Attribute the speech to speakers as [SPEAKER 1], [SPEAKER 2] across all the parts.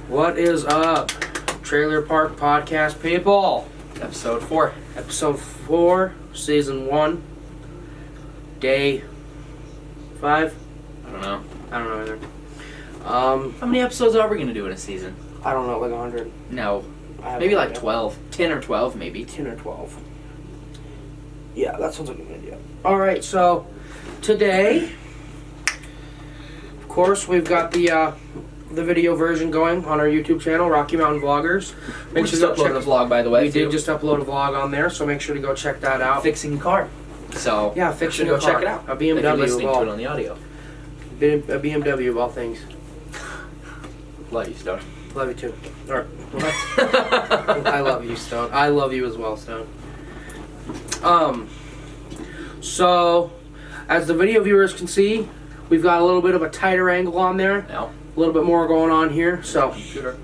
[SPEAKER 1] What is up, Trailer Park Podcast people?
[SPEAKER 2] Episode 4.
[SPEAKER 1] Episode 4, Season 1, Day 5?
[SPEAKER 2] I don't know.
[SPEAKER 1] I don't know either.
[SPEAKER 2] How many episodes are we going to do in a season?
[SPEAKER 1] I don't know, like 100.
[SPEAKER 2] No.
[SPEAKER 1] I have
[SPEAKER 2] Maybe
[SPEAKER 1] no
[SPEAKER 2] like
[SPEAKER 1] idea.
[SPEAKER 2] 12. 10 or 12 maybe.
[SPEAKER 1] 10 or 12. Yeah, that sounds like a good idea. Alright, so today, of course, we've got the video version going on our YouTube channel, Rocky Mountain Vloggers.
[SPEAKER 2] We just uploaded a vlog, by the way.
[SPEAKER 1] We did just upload a vlog on there, so make sure to go check that out.
[SPEAKER 2] Fixing a car. So,
[SPEAKER 1] Yeah, fixing
[SPEAKER 2] go
[SPEAKER 1] a car.
[SPEAKER 2] check it out.
[SPEAKER 1] A BMW
[SPEAKER 2] if you're listening
[SPEAKER 1] of all,
[SPEAKER 2] to it on the audio.
[SPEAKER 1] a BMW of all things.
[SPEAKER 2] Love you, Stone.
[SPEAKER 1] Love you too. Or, what? I love you, Stone. I love you as well, Stone. So, as the video viewers can see, we've got a little bit of a tighter angle on there.
[SPEAKER 2] No.
[SPEAKER 1] A little bit more going on here. So,
[SPEAKER 2] Computer.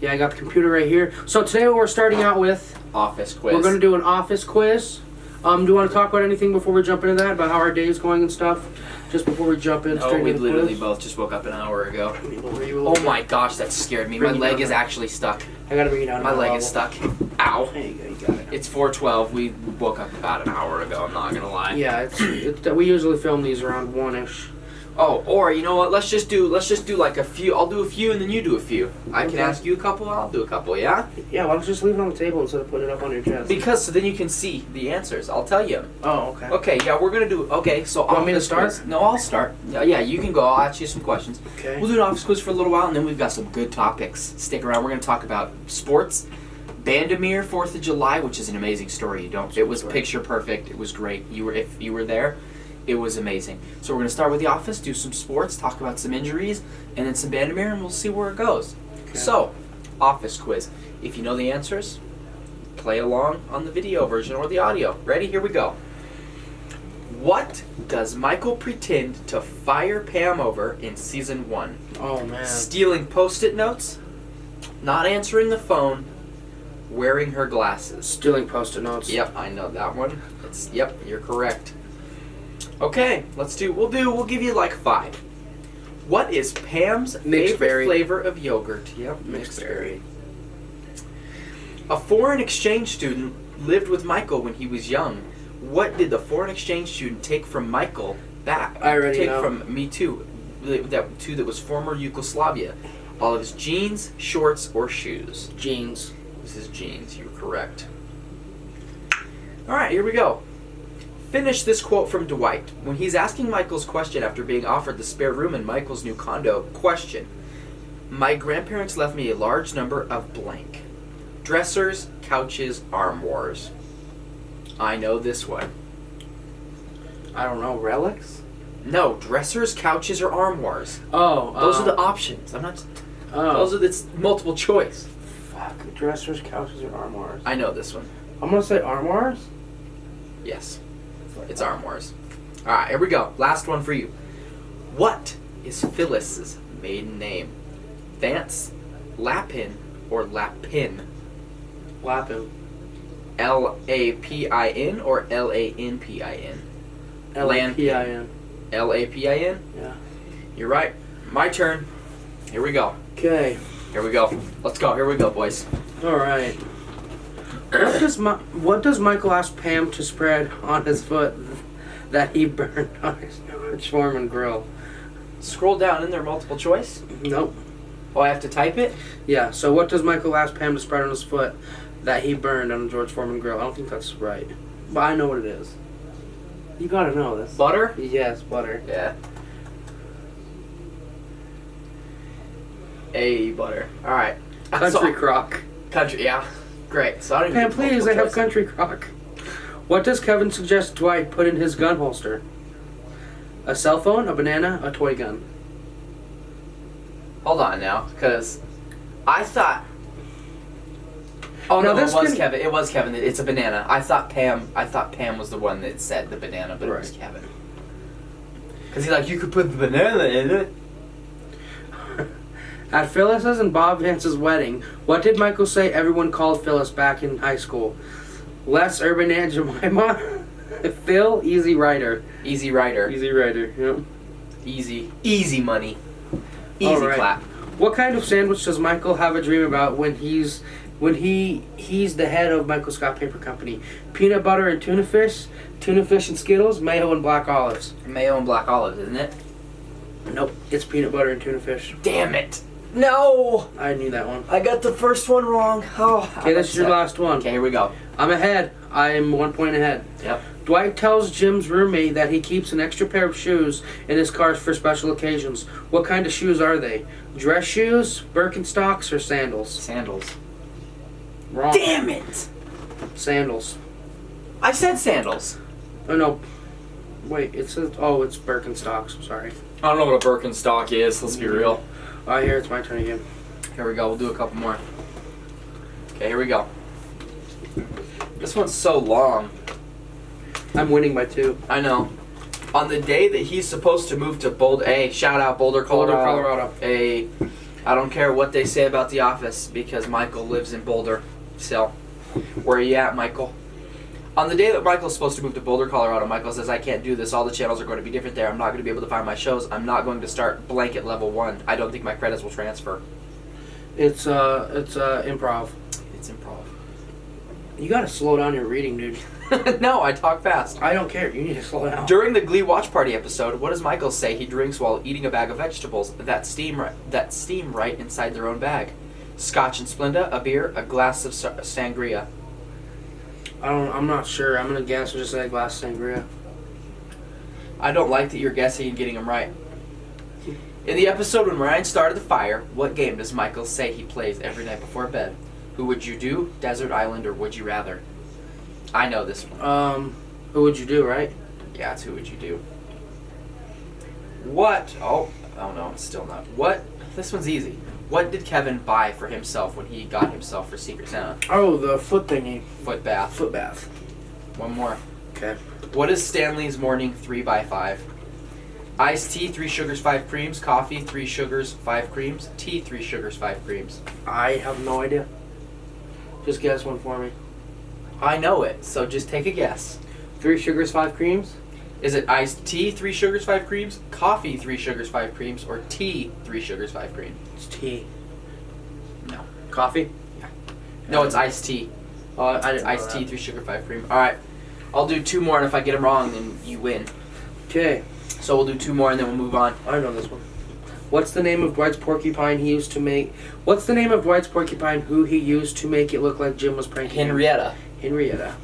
[SPEAKER 1] yeah, I got the computer right here. So today what we're starting out with,
[SPEAKER 2] Office quiz.
[SPEAKER 1] we're going to do an office quiz. Do you want to talk about anything before we jump into that? About how our day is going and stuff? Just before we jump in straight
[SPEAKER 2] we
[SPEAKER 1] into the
[SPEAKER 2] literally
[SPEAKER 1] quiz?
[SPEAKER 2] both just woke up an hour ago.
[SPEAKER 1] Were you a little
[SPEAKER 2] Oh
[SPEAKER 1] bit-
[SPEAKER 2] my gosh, that scared me.
[SPEAKER 1] Bring
[SPEAKER 2] My
[SPEAKER 1] it
[SPEAKER 2] leg
[SPEAKER 1] down
[SPEAKER 2] is
[SPEAKER 1] there.
[SPEAKER 2] actually stuck.
[SPEAKER 1] I got to bring you down.
[SPEAKER 2] My
[SPEAKER 1] to
[SPEAKER 2] leg
[SPEAKER 1] level.
[SPEAKER 2] is stuck. Ow.
[SPEAKER 1] There you go, you got it.
[SPEAKER 2] It's 4:12. We woke up about an hour ago, I'm not going to lie.
[SPEAKER 1] Yeah, it's we usually film these around 1-ish.
[SPEAKER 2] Oh, or you know what? Let's just do like a few. I'll do a few and then you do a few. I can
[SPEAKER 1] Okay.
[SPEAKER 2] ask you a couple. I'll do a couple. Yeah.
[SPEAKER 1] Yeah, why don't you just leave it on the table instead of putting it up on your chest?
[SPEAKER 2] Because so then you can see the answers. I'll tell you.
[SPEAKER 1] Oh, okay.
[SPEAKER 2] Okay. Yeah, we're gonna do. Okay. So
[SPEAKER 1] Want me to
[SPEAKER 2] office
[SPEAKER 1] start?
[SPEAKER 2] quiz. No, I'll start. Yeah, you can go. I'll ask you some questions.
[SPEAKER 1] Okay.
[SPEAKER 2] We'll do an office quiz for a little while and then we've got some good topics. Stick around. We're gonna talk about sports. Bandamere 4th of July, which is an amazing story. It was picture perfect. It was great. If you were there, it was amazing. So we're gonna start with the office, do some sports, talk about some injuries, and then some Bandamere, and we'll see where it goes.
[SPEAKER 1] Okay.
[SPEAKER 2] So, office quiz. If you know the answers, play along on the video version or the audio. Ready? Here we go. What does Michael pretend to fire Pam over in season 1?
[SPEAKER 1] Oh, man.
[SPEAKER 2] Stealing post-it notes, not answering the phone, wearing her glasses.
[SPEAKER 1] Stealing post-it notes.
[SPEAKER 2] Yep, I know that one. Yep, you're correct. Okay, we'll give you like 5. What is Pam's
[SPEAKER 1] Mixed
[SPEAKER 2] favorite
[SPEAKER 1] berry.
[SPEAKER 2] flavor of yogurt? Yep,
[SPEAKER 1] Mixed berry.
[SPEAKER 2] A foreign exchange student lived with Michael when he was young. What did the foreign exchange student take from Michael back?
[SPEAKER 1] I already
[SPEAKER 2] take
[SPEAKER 1] know.
[SPEAKER 2] from me too. That was former Yugoslavia. All of his jeans, shorts, or shoes.
[SPEAKER 1] Jeans.
[SPEAKER 2] This is jeans. You're correct. All right, here we go. Finish this quote from Dwight. When he's asking Michael's question after being offered the spare room in Michael's new condo, question. My grandparents left me a large number of blank. Dressers, couches, armoires. I know this one.
[SPEAKER 1] I don't know. Relics?
[SPEAKER 2] No, dressers, couches, or armoires.
[SPEAKER 1] Oh.
[SPEAKER 2] Those are the options. I'm not.
[SPEAKER 1] Oh.
[SPEAKER 2] Those are the multiple choice.
[SPEAKER 1] Fuck. Dressers, couches, or armoires?
[SPEAKER 2] I know this one.
[SPEAKER 1] I'm gonna say armoires?
[SPEAKER 2] Yes. It's armoires. Alright, here we go. Last one for you. What is Phyllis's maiden name? Vance, Lapin, or Lapin?
[SPEAKER 1] Lapin.
[SPEAKER 2] L-A-P-I-N or L-A-N-P-I-n?
[SPEAKER 1] L-A-P-I-N.
[SPEAKER 2] L-A-P-I-N?
[SPEAKER 1] Yeah.
[SPEAKER 2] You're right. My turn. Here we go.
[SPEAKER 1] Okay.
[SPEAKER 2] Here we go. Let's go. Here we go, boys.
[SPEAKER 1] Alright. What does Michael ask Pam to spread on his foot that he burned on his George Foreman grill?
[SPEAKER 2] Scroll down in there, multiple choice.
[SPEAKER 1] Nope.
[SPEAKER 2] Oh, I have to type it?
[SPEAKER 1] Yeah, so what does Michael ask Pam to spread on his foot that he burned on a George Foreman grill? I don't think that's right. But I know what it is. You gotta know this.
[SPEAKER 2] Butter?
[SPEAKER 1] Yes, butter.
[SPEAKER 2] Yeah. Butter. Alright.
[SPEAKER 1] Country crock.
[SPEAKER 2] Country, yeah. Great. So I don't even
[SPEAKER 1] Pam,
[SPEAKER 2] get
[SPEAKER 1] please,
[SPEAKER 2] multiple
[SPEAKER 1] I have
[SPEAKER 2] choice.
[SPEAKER 1] country crock. What does Kevin suggest Dwight put in his gun holster? A cell phone, a banana, a toy gun.
[SPEAKER 2] Hold on now, because I thought. Oh
[SPEAKER 1] Now
[SPEAKER 2] no,
[SPEAKER 1] this
[SPEAKER 2] it was
[SPEAKER 1] can-
[SPEAKER 2] Kevin. It was Kevin. It's a banana. I thought Pam was the one that said the banana, but it was
[SPEAKER 1] Right.
[SPEAKER 2] Kevin. Because he's like, you could put the banana in it.
[SPEAKER 1] At Phyllis's and Bob Vance's wedding, what did Michael say everyone called Phyllis back in high school? Les Urban Aunt Jemima? Phil, Easy Rider.
[SPEAKER 2] Easy Rider.
[SPEAKER 1] Easy Rider, yep.
[SPEAKER 2] Easy money. Easy
[SPEAKER 1] All right.
[SPEAKER 2] clap.
[SPEAKER 1] What kind of sandwich does Michael have a dream about when he's the head of Michael Scott Paper Company? Peanut butter and tuna fish and Skittles, mayo and black olives.
[SPEAKER 2] Mayo and black olives, isn't it?
[SPEAKER 1] Nope, it's peanut butter and tuna fish.
[SPEAKER 2] Damn it! No!
[SPEAKER 1] I knew that one.
[SPEAKER 2] I got the first one wrong. Oh.
[SPEAKER 1] Okay, this is your last one.
[SPEAKER 2] Okay, here we go.
[SPEAKER 1] I'm ahead. I'm 1 point ahead.
[SPEAKER 2] Yep.
[SPEAKER 1] Dwight tells Jim's roommate that he keeps an extra pair of shoes in his car for special occasions. What kind of shoes are they? Dress shoes, Birkenstocks, or sandals?
[SPEAKER 2] Sandals.
[SPEAKER 1] Wrong.
[SPEAKER 2] Damn it!
[SPEAKER 1] Sandals.
[SPEAKER 2] I said sandals.
[SPEAKER 1] Oh no. Wait, it says. Oh, it's Birkenstocks. Sorry.
[SPEAKER 2] I don't know what a Birkenstock is, let's be real.
[SPEAKER 1] Alright, here, it's my turn again.
[SPEAKER 2] Here we go, we'll do a couple more. Okay, here we go. This one's so long.
[SPEAKER 1] I'm winning by 2.
[SPEAKER 2] I know. On the day that he's supposed to move to Boulder, shout out Boulder, Colorado. I don't care what they say about The Office because Michael lives in Boulder. So, where are you at, Michael? On the day that Michael's supposed to move to Boulder, Colorado, Michael says, I can't do this. All the channels are going to be different there. I'm not going to be able to find my shows. I'm not going to start blank at level 1. I don't think my credits will transfer.
[SPEAKER 1] It's improv.
[SPEAKER 2] It's improv.
[SPEAKER 1] You gotta slow down your reading, dude.
[SPEAKER 2] No, I talk fast.
[SPEAKER 1] I don't care. You need to slow down.
[SPEAKER 2] During the Glee Watch Party episode, what does Michael say he drinks while eating a bag of vegetables that steam right inside their own bag? Scotch and Splenda, a beer, a glass of sangria.
[SPEAKER 1] I'm not sure. I'm gonna guess and just say a glass of sangria.
[SPEAKER 2] I don't like that you're guessing and getting them right. In the episode when Ryan started the fire, what game does Michael say he plays every night before bed? Who Would You Do, Desert Island, or Would You Rather? I know this one.
[SPEAKER 1] Who Would You Do, right?
[SPEAKER 2] Yeah, it's Who Would You Do. What? Oh no, it's still not. What? This one's easy. What did Kevin buy for himself when he got himself for Secret Santa?
[SPEAKER 1] Oh, the foot thingy.
[SPEAKER 2] Foot bath.
[SPEAKER 1] Foot bath.
[SPEAKER 2] One more.
[SPEAKER 1] Okay.
[SPEAKER 2] What is Stanley's morning 3x5? Iced tea, 3 sugars, 5 creams. Coffee, 3 sugars, 5 creams. Tea, 3 sugars, 5 creams.
[SPEAKER 1] I have no idea. Just guess one for me.
[SPEAKER 2] I know it, so just take a guess.
[SPEAKER 1] 3 sugars, 5 creams?
[SPEAKER 2] Is it iced tea, 3 sugars, 5 creams? Coffee, 3 sugars, 5 creams? Or tea, 3 sugars, 5 creams?
[SPEAKER 1] It's tea.
[SPEAKER 2] No.
[SPEAKER 1] Coffee?
[SPEAKER 2] Yeah. No, it's iced tea.
[SPEAKER 1] Oh, I didn't know
[SPEAKER 2] Iced
[SPEAKER 1] that.
[SPEAKER 2] tea, 3 sugar, 5 cream. Alright. I'll do 2 more, and if I get them wrong, then you win.
[SPEAKER 1] Okay.
[SPEAKER 2] So we'll do 2 more, and then we'll move on.
[SPEAKER 1] I know this one. What's the name of Dwight's porcupine he used to make... What's the name of Dwight's porcupine who he used to make it look like Jim was pranking him?
[SPEAKER 2] Henrietta.
[SPEAKER 1] Henrietta.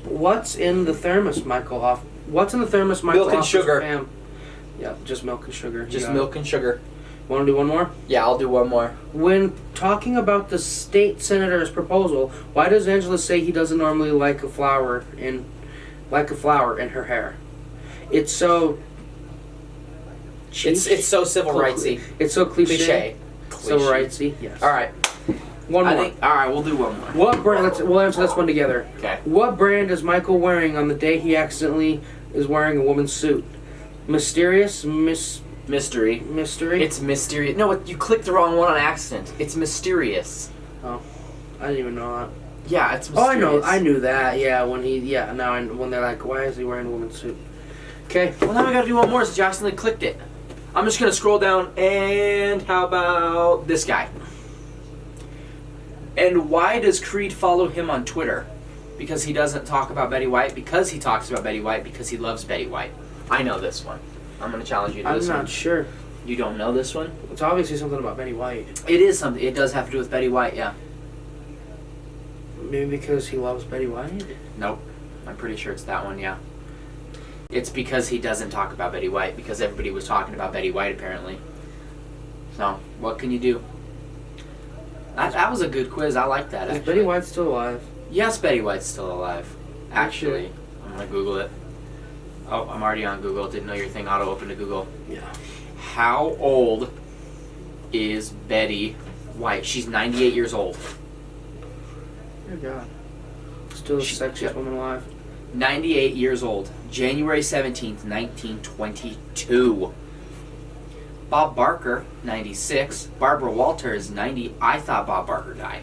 [SPEAKER 1] What's in the thermos, Michael? What's in the thermos, Michael?
[SPEAKER 2] Milk and sugar.
[SPEAKER 1] Spam? Yeah, just milk and sugar.
[SPEAKER 2] Just milk and sugar.
[SPEAKER 1] Want to do one more?
[SPEAKER 2] Yeah, I'll do one more.
[SPEAKER 1] When talking about the state senator's proposal, why does Angela say he doesn't normally like a flower in her hair? It's so.
[SPEAKER 2] It's so civil rightsy.
[SPEAKER 1] It's so cliche.
[SPEAKER 2] Cliche.
[SPEAKER 1] Civil rightsy. Yes.
[SPEAKER 2] All right.
[SPEAKER 1] One more.
[SPEAKER 2] All right, we'll do one more.
[SPEAKER 1] What brand? We'll answer this one together.
[SPEAKER 2] Okay.
[SPEAKER 1] What brand is Michael wearing on the day he accidentally is wearing a woman's suit? Mysterious?
[SPEAKER 2] Mystery.
[SPEAKER 1] Mystery?
[SPEAKER 2] It's mysterious. No, you clicked the wrong one on accident. It's mysterious.
[SPEAKER 1] Oh, I didn't even know that.
[SPEAKER 2] Yeah, it's
[SPEAKER 1] Oh,
[SPEAKER 2] mysterious.
[SPEAKER 1] I knew that. Yeah, when they're like, why is he wearing a woman's suit? Okay.
[SPEAKER 2] Well, now we gotta do one more since you accidentally clicked it. I'm just gonna scroll down, and how about this guy? And why does Creed follow him on Twitter? Because he doesn't talk about Betty White? Because he talks about Betty White? Because he loves Betty White? I know this one. I'm gonna challenge you to this one.
[SPEAKER 1] I'm not sure.
[SPEAKER 2] You don't know this one?
[SPEAKER 1] It's obviously something about Betty White.
[SPEAKER 2] It is something. It does have to do with Betty White, yeah.
[SPEAKER 1] Maybe because he loves Betty White?
[SPEAKER 2] Nope. I'm pretty sure it's that one, yeah. It's because he doesn't talk about Betty White, because everybody was talking about Betty White, apparently. So, what can you do? That was a good quiz. I like that, actually.
[SPEAKER 1] Is Betty White still alive?
[SPEAKER 2] Yes, Betty White's still alive. Actually, I'm going to Google it. Oh, I'm already on Google. Didn't know your thing auto-opened to Google.
[SPEAKER 1] Yeah.
[SPEAKER 2] How old is Betty White? She's 98 years old.
[SPEAKER 1] Oh, God. Still the sexiest woman alive.
[SPEAKER 2] 98 years old. January 17th, 1922. Bob Barker, 96. Barbara Walters, 90. I thought Bob Barker died.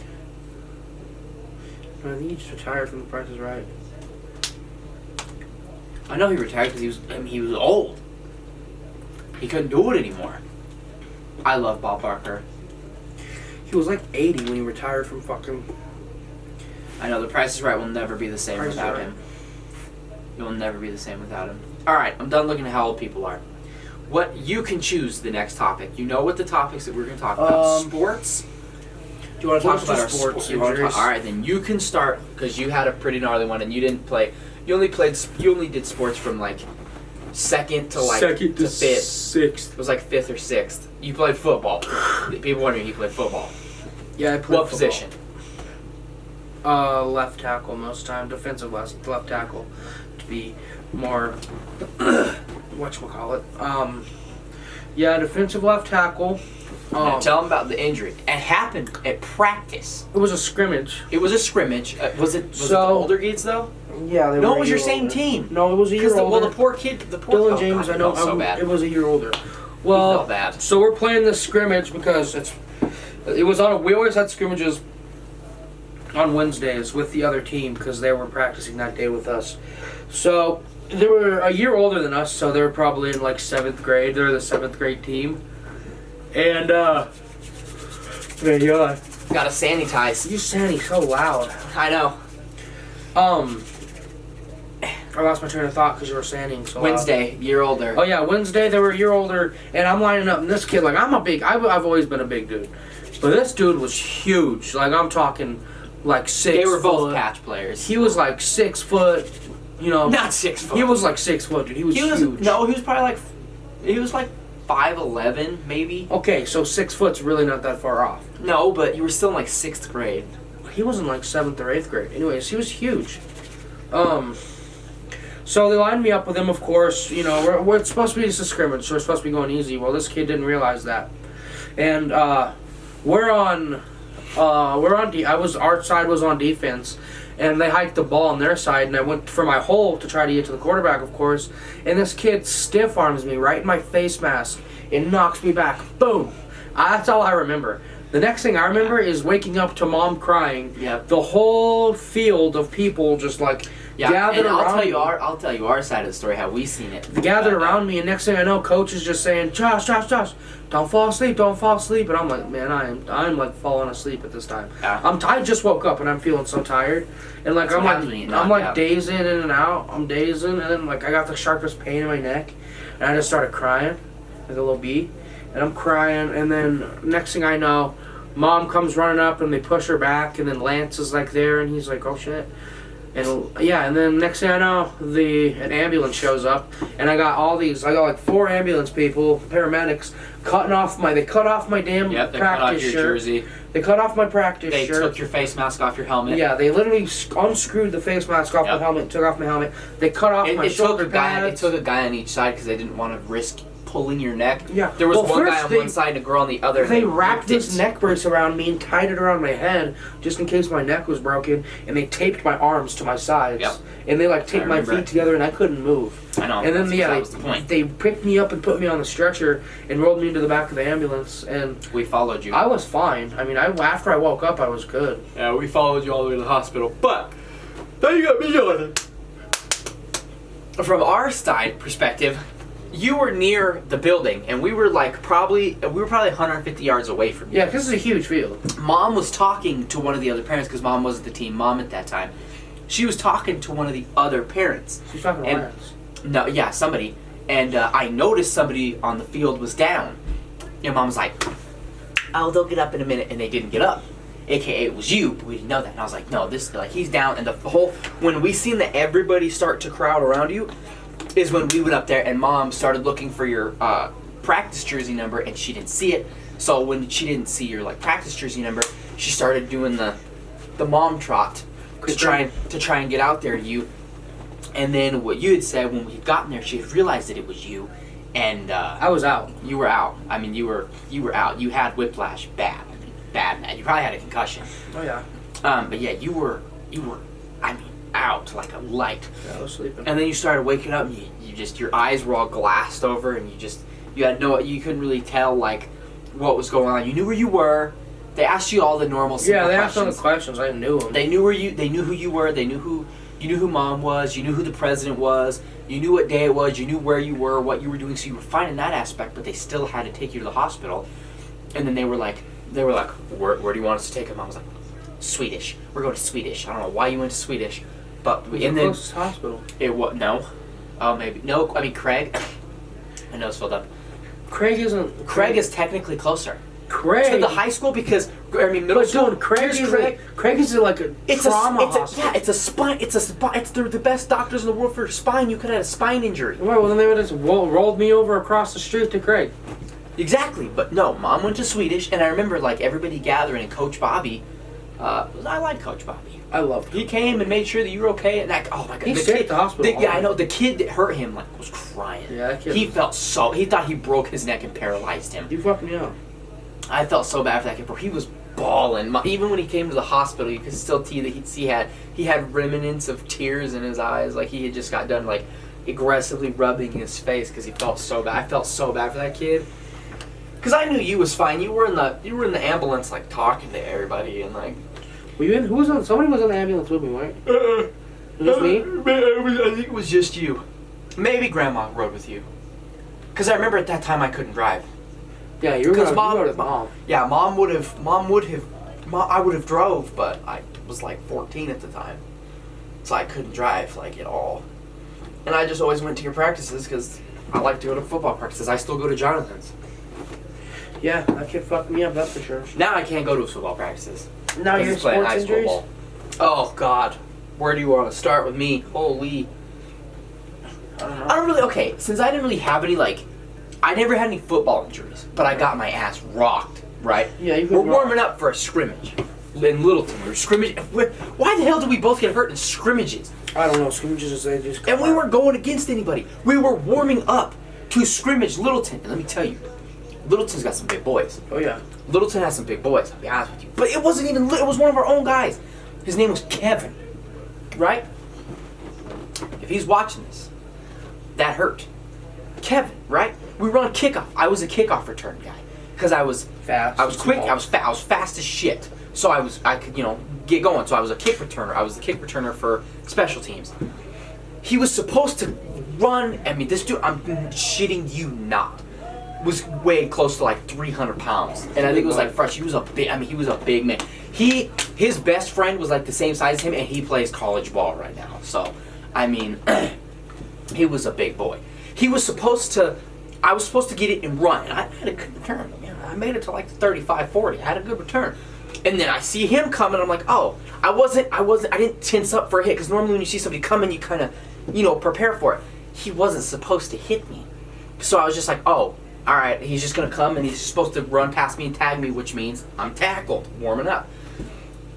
[SPEAKER 1] I think he just retired from The Price is Right.
[SPEAKER 2] I know he retired because he was old. He couldn't do it anymore. I love Bob Barker.
[SPEAKER 1] He was like 80 when he retired from fucking...
[SPEAKER 2] I know, The Price is Right will never be the same
[SPEAKER 1] Price is
[SPEAKER 2] without
[SPEAKER 1] Right.
[SPEAKER 2] him. It will never be the same without him. Alright, I'm done looking at how old people are. What you can choose the next topic. You know what the topics that we're going to talk about. Sports.
[SPEAKER 1] Do you want to talk
[SPEAKER 2] Let's
[SPEAKER 1] about
[SPEAKER 2] do
[SPEAKER 1] our sports
[SPEAKER 2] injuries?
[SPEAKER 1] injuries?
[SPEAKER 2] Alright, then you can start, because you had a pretty gnarly one and you didn't play. You only did sports from like second to fifth.
[SPEAKER 1] sixth.
[SPEAKER 2] It was like fifth or sixth. You played football. People wondering you played football.
[SPEAKER 1] Yeah, I played
[SPEAKER 2] What
[SPEAKER 1] football.
[SPEAKER 2] position?
[SPEAKER 1] Left tackle most time, defensive left tackle, to be more whatchamacallit. Yeah, defensive left tackle.
[SPEAKER 2] Now tell them about the injury. It happened at practice.
[SPEAKER 1] It was a scrimmage.
[SPEAKER 2] It was a scrimmage. Was it the
[SPEAKER 1] So-
[SPEAKER 2] older kids though?
[SPEAKER 1] Yeah, they
[SPEAKER 2] No,
[SPEAKER 1] were
[SPEAKER 2] it was
[SPEAKER 1] a
[SPEAKER 2] your
[SPEAKER 1] year
[SPEAKER 2] same
[SPEAKER 1] older.
[SPEAKER 2] team.
[SPEAKER 1] No, it was a year
[SPEAKER 2] Because
[SPEAKER 1] older.
[SPEAKER 2] the poor kid,
[SPEAKER 1] Dylan James,
[SPEAKER 2] God,
[SPEAKER 1] I know,
[SPEAKER 2] so bad.
[SPEAKER 1] it was a year older. Well,
[SPEAKER 2] felt bad.
[SPEAKER 1] so we're playing this scrimmage because we always had scrimmages on Wednesdays with the other team because they were practicing that day with us. So they were a year older than us, so they were probably in like 7th grade. They're the 7th grade team. And, man, you're
[SPEAKER 2] Gotta sanitize.
[SPEAKER 1] you sounding so loud.
[SPEAKER 2] I know.
[SPEAKER 1] I lost my train of thought because you were standing so loud.
[SPEAKER 2] Wednesday, year older.
[SPEAKER 1] Oh yeah, Wednesday they were a year older, and I'm lining up, and this kid, like, I've always been a big dude, but this dude was huge. Like, I'm talking, like 6
[SPEAKER 2] They were both
[SPEAKER 1] foot.
[SPEAKER 2] patch players.
[SPEAKER 1] He was like 6 foot, you know.
[SPEAKER 2] Not 6 foot.
[SPEAKER 1] He was like 6 foot, dude. He was huge.
[SPEAKER 2] No, he was probably like 5'11", maybe.
[SPEAKER 1] Okay, so 6 foot's really not that far off.
[SPEAKER 2] No, but you were still in like 6th grade.
[SPEAKER 1] He was in like 7th or 8th grade. Anyways, he was huge. So they lined me up with him, of course. You know, we're supposed to be just a scrimmage, so we're supposed to be going easy. Well, this kid didn't realize that, and our side was on defense, and they hiked the ball on their side, and I went for my hole to try to get to the quarterback, of course, and this kid stiff arms me right in my face mask and knocks me back. Boom. That's all I remember. The next thing I remember is waking up to mom crying.
[SPEAKER 2] Yep.
[SPEAKER 1] The whole field of people just like gathered
[SPEAKER 2] and
[SPEAKER 1] around me.
[SPEAKER 2] I'll tell you our side of the story, how we seen it.
[SPEAKER 1] They gathered around me, and next thing I know, coach is just saying, Josh, don't fall asleep. And I'm like, man, I'm like falling asleep at this time.
[SPEAKER 2] Yeah.
[SPEAKER 1] I just woke up and I'm feeling so tired, and like
[SPEAKER 2] That's what happens when you knock
[SPEAKER 1] I'm like
[SPEAKER 2] out.
[SPEAKER 1] dazing in and out. I'm dazing, and then like I got the sharpest pain in my neck, and I just started crying, like a little bee, and I'm crying, and then next thing I know, mom comes running up and they push her back, and then Lance is like there, and he's like, oh shit. And yeah, and then next thing I know, an ambulance shows up, and I got like 4 ambulance people, paramedics, they cut off my damn
[SPEAKER 2] Yep, they
[SPEAKER 1] practice
[SPEAKER 2] cut off your
[SPEAKER 1] shirt.
[SPEAKER 2] jersey.
[SPEAKER 1] They cut off my practice
[SPEAKER 2] They
[SPEAKER 1] shirt.
[SPEAKER 2] took your face mask off your helmet.
[SPEAKER 1] Yeah, they literally unscrewed the face mask off
[SPEAKER 2] Yep.
[SPEAKER 1] my helmet, took off my helmet. They cut off my shoulder pads.
[SPEAKER 2] It took a guy on each side because they didn't want to risk pulling your neck.
[SPEAKER 1] Yeah.
[SPEAKER 2] There was
[SPEAKER 1] Well,
[SPEAKER 2] one guy
[SPEAKER 1] first
[SPEAKER 2] on one side and a girl on the other.
[SPEAKER 1] They
[SPEAKER 2] and
[SPEAKER 1] wrapped
[SPEAKER 2] ripped
[SPEAKER 1] this
[SPEAKER 2] it.
[SPEAKER 1] neck brace around me and tied it around my head just in case my neck was broken, and they taped my arms to my sides.
[SPEAKER 2] Yep.
[SPEAKER 1] And they like taped my
[SPEAKER 2] remember
[SPEAKER 1] feet
[SPEAKER 2] it.
[SPEAKER 1] together, and I couldn't move.
[SPEAKER 2] I know.
[SPEAKER 1] And then
[SPEAKER 2] that was the point.
[SPEAKER 1] they picked me up and put me on the stretcher and rolled me into the back of the ambulance, and
[SPEAKER 2] We followed you.
[SPEAKER 1] I was fine. I mean, after I woke up, I was good.
[SPEAKER 2] Yeah, we followed you all the way to the hospital, but now you got me on it. From our side perspective, you were near the building, and we were probably 150 yards away from you.
[SPEAKER 1] Yeah, 'cause this is a huge field.
[SPEAKER 2] Mom was talking to one of the other parents because Mom wasn't the team mom at that time. She was talking to one of the other parents.
[SPEAKER 1] She's talking to
[SPEAKER 2] And-
[SPEAKER 1] Lance.
[SPEAKER 2] No, yeah, somebody. And I noticed somebody on the field was down. And Mom was like, oh, they'll get up in a minute, and they didn't get up. AKA it was you, but we didn't know that. And I was like, no, he's down. And when we seen that everybody start to crowd around you, is when we went up there and Mom started looking for your practice jersey number, and she didn't see it. So when she didn't see your practice jersey number, she started doing the mom trot to try and get out there to you. And then what you had said when we had gotten there, she had realized that it was you, and
[SPEAKER 1] I was out.
[SPEAKER 2] you were out. I mean, you were out. You had whiplash, bad. I mean, bad. You probably had a concussion.
[SPEAKER 1] Oh yeah.
[SPEAKER 2] But yeah, you were. I mean, out like a light.
[SPEAKER 1] Yeah, I was sleeping.
[SPEAKER 2] And then you started waking up, and you just your eyes were all glassed over, and you couldn't really tell what was going on. You knew where you were. They asked you all the normal simple
[SPEAKER 1] Yeah, they asked all the
[SPEAKER 2] questions.
[SPEAKER 1] questions. I knew them.
[SPEAKER 2] They knew who you were. They knew who Mom was. You knew who the president was. You knew what day it was. You knew where you were, what you were doing. So you were fine in that aspect, but they still had to take you to the hospital. And then they were like, where do you want us to take him? I was like, Swedish. We're going to Swedish. I don't know why you went to Swedish, but
[SPEAKER 1] What's the closest hospital?
[SPEAKER 2] It was no. Oh, maybe no. I mean Craig. I know it's filled up.
[SPEAKER 1] Craig isn't.
[SPEAKER 2] Craig is technically closer.
[SPEAKER 1] Craig
[SPEAKER 2] To the high school because I mean middle school.
[SPEAKER 1] Dude, Craig is like a trauma hospital.
[SPEAKER 2] It's a spine. They're the best doctors in the world for your spine. You could have had a spine injury.
[SPEAKER 1] Right, well then they would have just rolled me over across the street to Craig.
[SPEAKER 2] Exactly, but no. Mom went to Swedish, and I remember like everybody gathering, and Coach Bobby. I like Coach Bobby.
[SPEAKER 1] I loved him.
[SPEAKER 2] He came and made sure that you were okay, and that. Oh my god,
[SPEAKER 1] He stayed at the hospital.
[SPEAKER 2] I know the kid that hurt him like was crying.
[SPEAKER 1] Yeah, that kid.
[SPEAKER 2] He felt so. He thought he broke his neck and paralyzed him.
[SPEAKER 1] You fucked me up.
[SPEAKER 2] I felt so bad for that kid, bro. He was bawling. Even when he came to the hospital, you could still see that he had remnants of tears in his eyes, like he had just got done like aggressively rubbing his face because he felt so bad. I felt so bad for that kid because I knew you was fine. You were in the ambulance, like talking to everybody and like.
[SPEAKER 1] Were you in? Who was on? Somebody was in the ambulance with me, right? Just me?
[SPEAKER 2] I think it was just you. Maybe Grandma rode with you. Because I remember at that time I couldn't drive.
[SPEAKER 1] Yeah, you were
[SPEAKER 2] Because
[SPEAKER 1] mom.
[SPEAKER 2] Yeah, I would have drove, but I was like 14 at the time. So I couldn't drive, like, at all. And I just always went to your practices because I like to go to football practices. I still go to Jonathan's.
[SPEAKER 1] Yeah, that kid fucked me up, that's for sure.
[SPEAKER 2] Now I can't go to football practices.
[SPEAKER 1] Now you're in sports injuries?
[SPEAKER 2] Football. Oh, God. Where do you want to start with me? Holy. I don't really, okay, since I didn't really have any, like, I never had any football injuries, but I got my ass rocked, right?
[SPEAKER 1] Yeah, you
[SPEAKER 2] We're warming up for a scrimmage in Littleton. We were scrimmaging. Why the hell did we both get hurt in scrimmages?
[SPEAKER 1] I don't know, scrimmages, they just...
[SPEAKER 2] And we weren't going against anybody. We were warming up to scrimmage Littleton. And let me tell you, Littleton's got some big boys.
[SPEAKER 1] Oh, yeah.
[SPEAKER 2] Littleton has some big boys, I'll be honest with you. But it wasn't even, it was one of our own guys. His name was Kevin, right? If he's watching this, that hurt. Kevin, right? We were on kickoff. I was a kickoff return guy because I was
[SPEAKER 1] fast.
[SPEAKER 2] I was quick. I was fast. I was fast as shit. So I could get going. So I was a kick returner. I was the kick returner for special teams. He was supposed to run. I mean, this dude. I'm shitting you not. Was weighed close to like 300 pounds, and I think it was like fresh. He was a big. I mean, he was a big man. His best friend was like the same size as him, and he plays college ball right now. So, I mean, he was a big boy. He was supposed to. I was supposed to get it and run, and I had a good return. I made it to like 35, 40. I had a good return. And then I see him coming, I'm like, oh, I didn't tense up for a hit, because normally when you see somebody coming, you kind of, prepare for it. He wasn't supposed to hit me. So I was just like, oh, all right, he's just going to come, and he's just supposed to run past me and tag me, which means I'm tackled, warming up.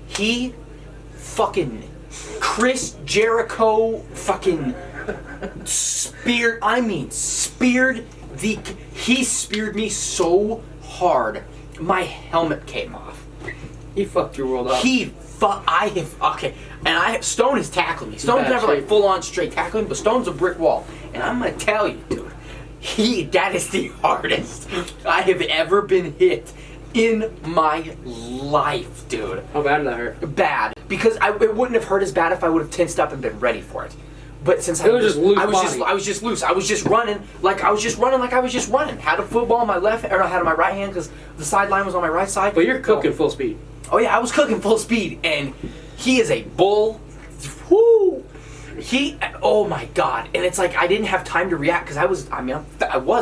[SPEAKER 2] He fucking Chris Jericho fucking speared he speared me so hard, my helmet came off.
[SPEAKER 1] He fucked your world up.
[SPEAKER 2] Stone has tackled me. Stone's never like full on straight tackling, but Stone's a brick wall. And I'm gonna tell you, dude, that is the hardest I have ever been hit in my life, dude.
[SPEAKER 1] How bad did that hurt?
[SPEAKER 2] Bad. Because it wouldn't have hurt as bad if I would have tensed up and been ready for it. But since I was just loose. I was just loose. I was just running like I was just running. Had a football on my left, or I had on my right hand because the sideline was on my right side.
[SPEAKER 1] But you're cooking full speed.
[SPEAKER 2] Oh yeah, I was cooking full speed, and he is a bull. Whoo! Oh my god! And it's like I didn't have time to react because I was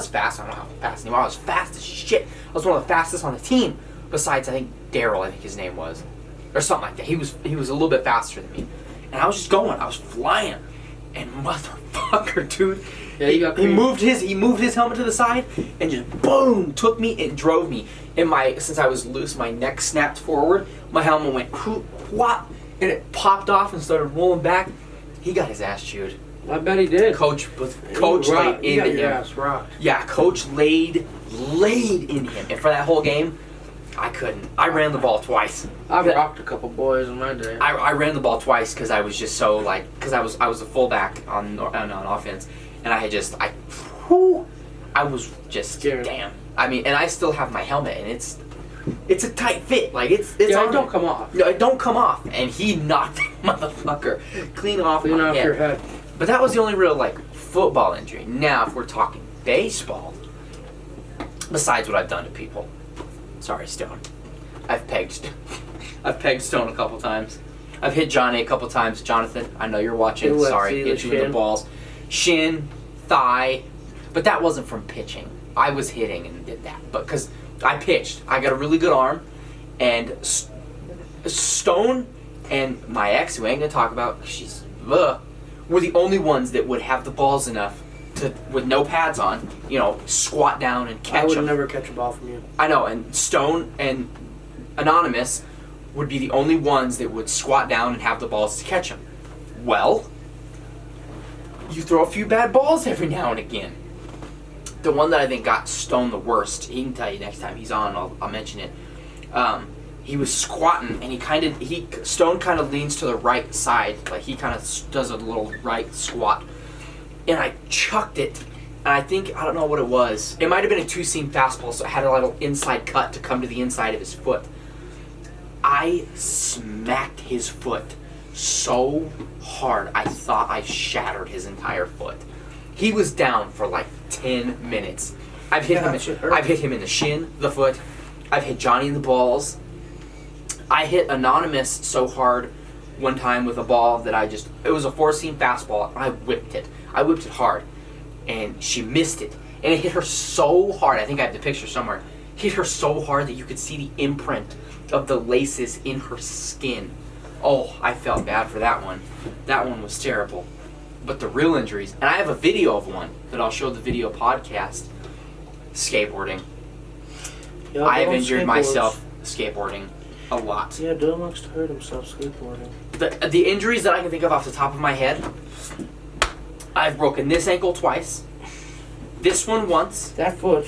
[SPEAKER 2] fast. I don't know how fast anymore. I was fast as shit. I was one of the fastest on the team. Besides, I think Daryl. I think his name was, or something like that. He was a little bit faster than me, and I was just going. I was flying. And motherfucker, dude,
[SPEAKER 1] yeah,
[SPEAKER 2] he moved his helmet to the side and just boom took me and drove me. And since I was loose, my neck snapped forward. My helmet went whop, and it popped off and started rolling back. He got his ass chewed.
[SPEAKER 1] I bet he did.
[SPEAKER 2] Coach laid into him.
[SPEAKER 1] Ass rocked.
[SPEAKER 2] Yeah, Coach laid in him, and for that whole game, I couldn't. I ran the ball twice.
[SPEAKER 1] I've rocked a couple boys in my day.
[SPEAKER 2] I ran the ball twice because I was just so because I was a fullback on offense, and I was just
[SPEAKER 1] scared.
[SPEAKER 2] Damn. I mean, and I still have my helmet, and it's a tight fit. Like it's
[SPEAKER 1] yeah, it don't come off.
[SPEAKER 2] No, it don't come off, and he knocked the motherfucker clean off
[SPEAKER 1] your head.
[SPEAKER 2] But that was the only real like football injury. Now, if we're talking baseball, besides what I've done to people, sorry, Stone, I've pegged Stone a couple times. I've hit Johnny a couple times. Jonathan, I know you're watching. Sorry, hit you with the balls. Shin, thigh, but that wasn't from pitching. I was hitting and did that, but because I pitched, I got a really good arm, and Stone and my ex, who I ain't gonna talk about, were the only ones that would have the balls enough to, with no pads on, squat down and catch them.
[SPEAKER 1] I would never catch a ball from you.
[SPEAKER 2] I know, and Stone and Anonymous would be the only ones that would squat down and have the balls to catch them. Well, you throw a few bad balls every now and again. The one that I think got Stone the worst, he can tell you next time he's on, I'll mention it. He was squatting, and Stone kind of leans to the right side, like he kind of does a little right squat. And I chucked it, and I don't know what it was. It might have been a two-seam fastball, so it had a little inside cut to come to the inside of his foot. I smacked his foot so hard, I thought I shattered his entire foot. He was down for like 10 minutes. I've hit him in the shin, the foot. I've hit Johnny in the balls. I hit Anonymous so hard one time with a ball that it was a four-seam fastball, and I whipped it. I whipped it hard, and she missed it. And it hit her so hard, I think I have the picture somewhere, hit her so hard that you could see the imprint of the laces in her skin. Oh, I felt bad for that one. That one was terrible. But the real injuries, and I have a video of one that I'll show the video podcast, skateboarding.
[SPEAKER 1] Yeah,
[SPEAKER 2] I have injured myself skateboarding a lot.
[SPEAKER 1] Yeah, Dylan likes to hurt himself skateboarding.
[SPEAKER 2] The injuries that I can think of off the top of my head, I've broken this ankle twice, this one once,
[SPEAKER 1] That foot.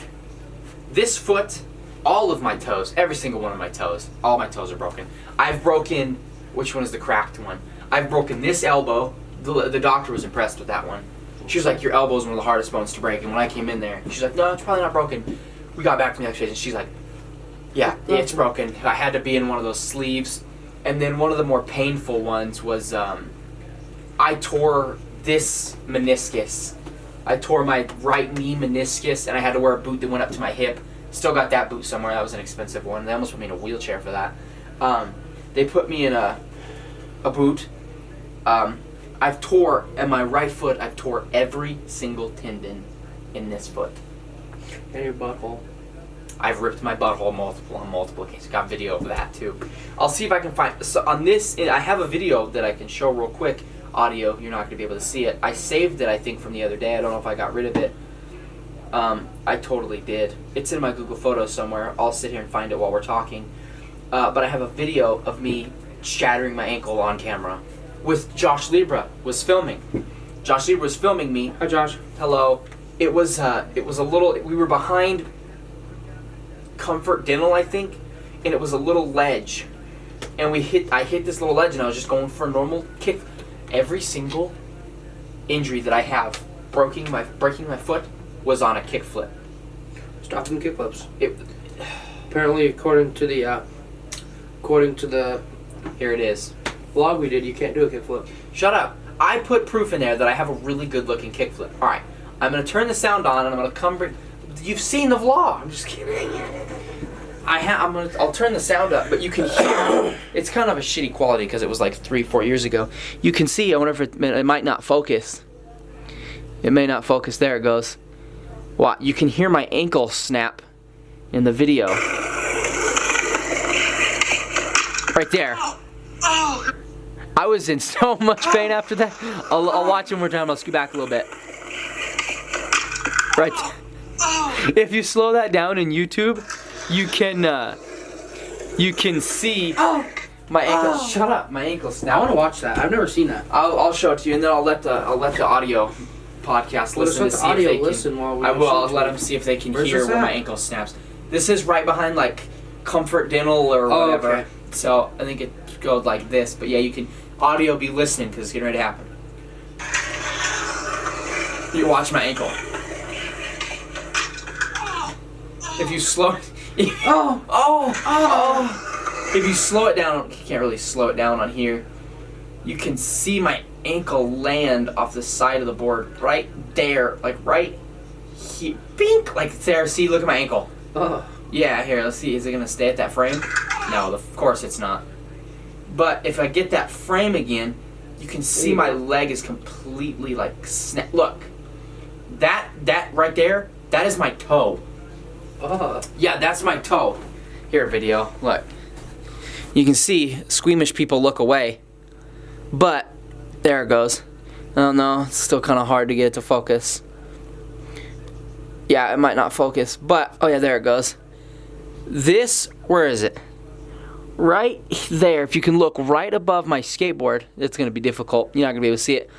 [SPEAKER 2] this foot, all of my toes, every single one of my toes, all my toes are broken. I've broken, which one is the cracked one? I've broken this elbow. The doctor was impressed with that one. She was like, your elbow is one of the hardest bones to break. And when I came in there, she's like, no, it's probably not broken. We got back from the X-rays, and she's like, yeah, it's broken. I had to be in one of those sleeves. And then one of the more painful ones was I tore this meniscus. I tore my right knee meniscus, and I had to wear a boot that went up to my hip. Still got that boot somewhere. That was an expensive one. They almost put me in a wheelchair for that. They put me in a boot. In my right foot, I've tore every single tendon in this foot.
[SPEAKER 1] And your butthole.
[SPEAKER 2] I've ripped my butthole on multiple occasions. Got video of that too. I'll see if I can find. So on this, I have a video that I can show real quick. Audio, you're not going to be able to see it. I saved it, I think, from the other day. I don't know if I got rid of it. I totally did. It's in my Google Photos somewhere. I'll sit here and find it while we're talking. But I have a video of me shattering my ankle on camera. With Josh Libra was filming. Josh Libra was filming me.
[SPEAKER 1] Hi, Josh.
[SPEAKER 2] Hello. It was a little. We were behind Comfort Dental, I think, and it was a little ledge, and I hit this little ledge, and I was just going for a normal kick. Every single injury that I have, breaking my foot, was on a kickflip.
[SPEAKER 1] Stop them kickflips. Apparently, according to the
[SPEAKER 2] Here it is.
[SPEAKER 1] vlog we did, you can't do a kickflip.
[SPEAKER 2] Shut up. I put proof in there that I have a really good looking kickflip. All right, I'm gonna turn the sound on, and I'm gonna come bring. You've seen the vlog. I'm just kidding. I'll turn the sound up, but you can hear. It's kind of a shitty quality because it was like 3-4 years ago. You can see. I wonder if it might not focus. It may not focus. There it goes. Wow, you can hear my ankle snap in the video. Right there. I was in so much pain after that. I'll watch it one more time. I'll scoot back a little bit. Right. If you slow that down in YouTube, you can see my ankle. Shut up, my ankle snap.
[SPEAKER 1] I want to watch that. I've never seen that.
[SPEAKER 2] I'll show it to you, and then I'll let the audio podcast listen to see if they can. I will. I'll let them see if they can hear where my ankle snaps. This is right behind like Comfort Dental or whatever.
[SPEAKER 1] Okay.
[SPEAKER 2] So I think it goes like this. But yeah, you can audio be listening because it's getting ready to happen. You watch my ankle. If you slow it, if you slow it down, you can't really slow it down on here. You can see my ankle land off the side of the board right there, like right here. Bink! Like there. See, look at my ankle.
[SPEAKER 1] Ugh.
[SPEAKER 2] Yeah, here, let's see. Is it going to stay at that frame? No, of course it's not. But if I get that frame again, you can see my leg is completely like snap. Look, that right there, that is my toe. Yeah, that's my toe. Here, video. Look. You can see squeamish people look away. But there it goes. I don't know. It's still kind of hard to get it to focus. Yeah, it might not focus. But, oh yeah, there it goes. This, where is it? Right there. If you can look right above my skateboard, it's going to be difficult. You're not going to be able to see it.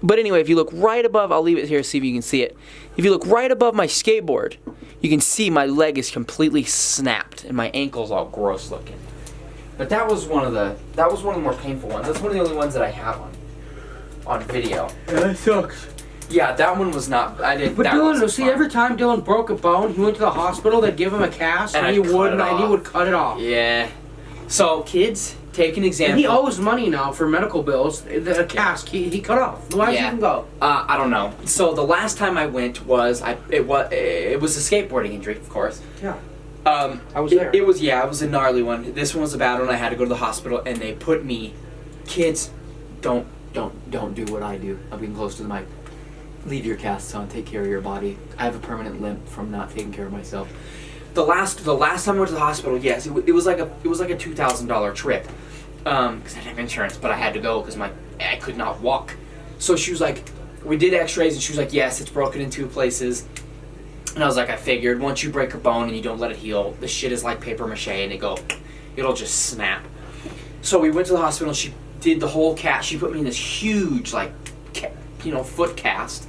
[SPEAKER 2] But anyway, if you look right above, I'll leave it here, see if you can see it. If you look right above my skateboard, you can see my leg is completely snapped and my ankle's all gross looking. But that was one of the more painful ones. That's one of the only ones that I have on video.
[SPEAKER 1] Yeah, that sucks.
[SPEAKER 2] Yeah, that one was not. I didn't.
[SPEAKER 1] But Dylan, see, every time Dylan broke a bone, he went to the hospital. They'd give him a cast, and he would cut it off.
[SPEAKER 2] Yeah. So kids, take an example.
[SPEAKER 1] And he owes money now for medical bills. The cast he cut off. Why did he even go?
[SPEAKER 2] I don't know. So the last time I went was it was a skateboarding injury, of course.
[SPEAKER 1] Yeah. I was there.
[SPEAKER 2] It was a gnarly one. This one was a bad one. I had to go to the hospital, and they put me. Kids, don't do what I do. I'm getting close to the mic. Leave your casts on. Take care of your body. I have a permanent limp from not taking care of myself. The last time I went to the hospital, yes, it was like a $2,000 trip, because I didn't have insurance, but I had to go because I could not walk. So she was like, we did X-rays, and she was like, yes, it's broken in 2 places. And I was like, I figured once you break a bone and you don't let it heal, this shit is like paper mache, and it'll just snap. So we went to the hospital. And she did the whole cast. She put me in this huge foot cast,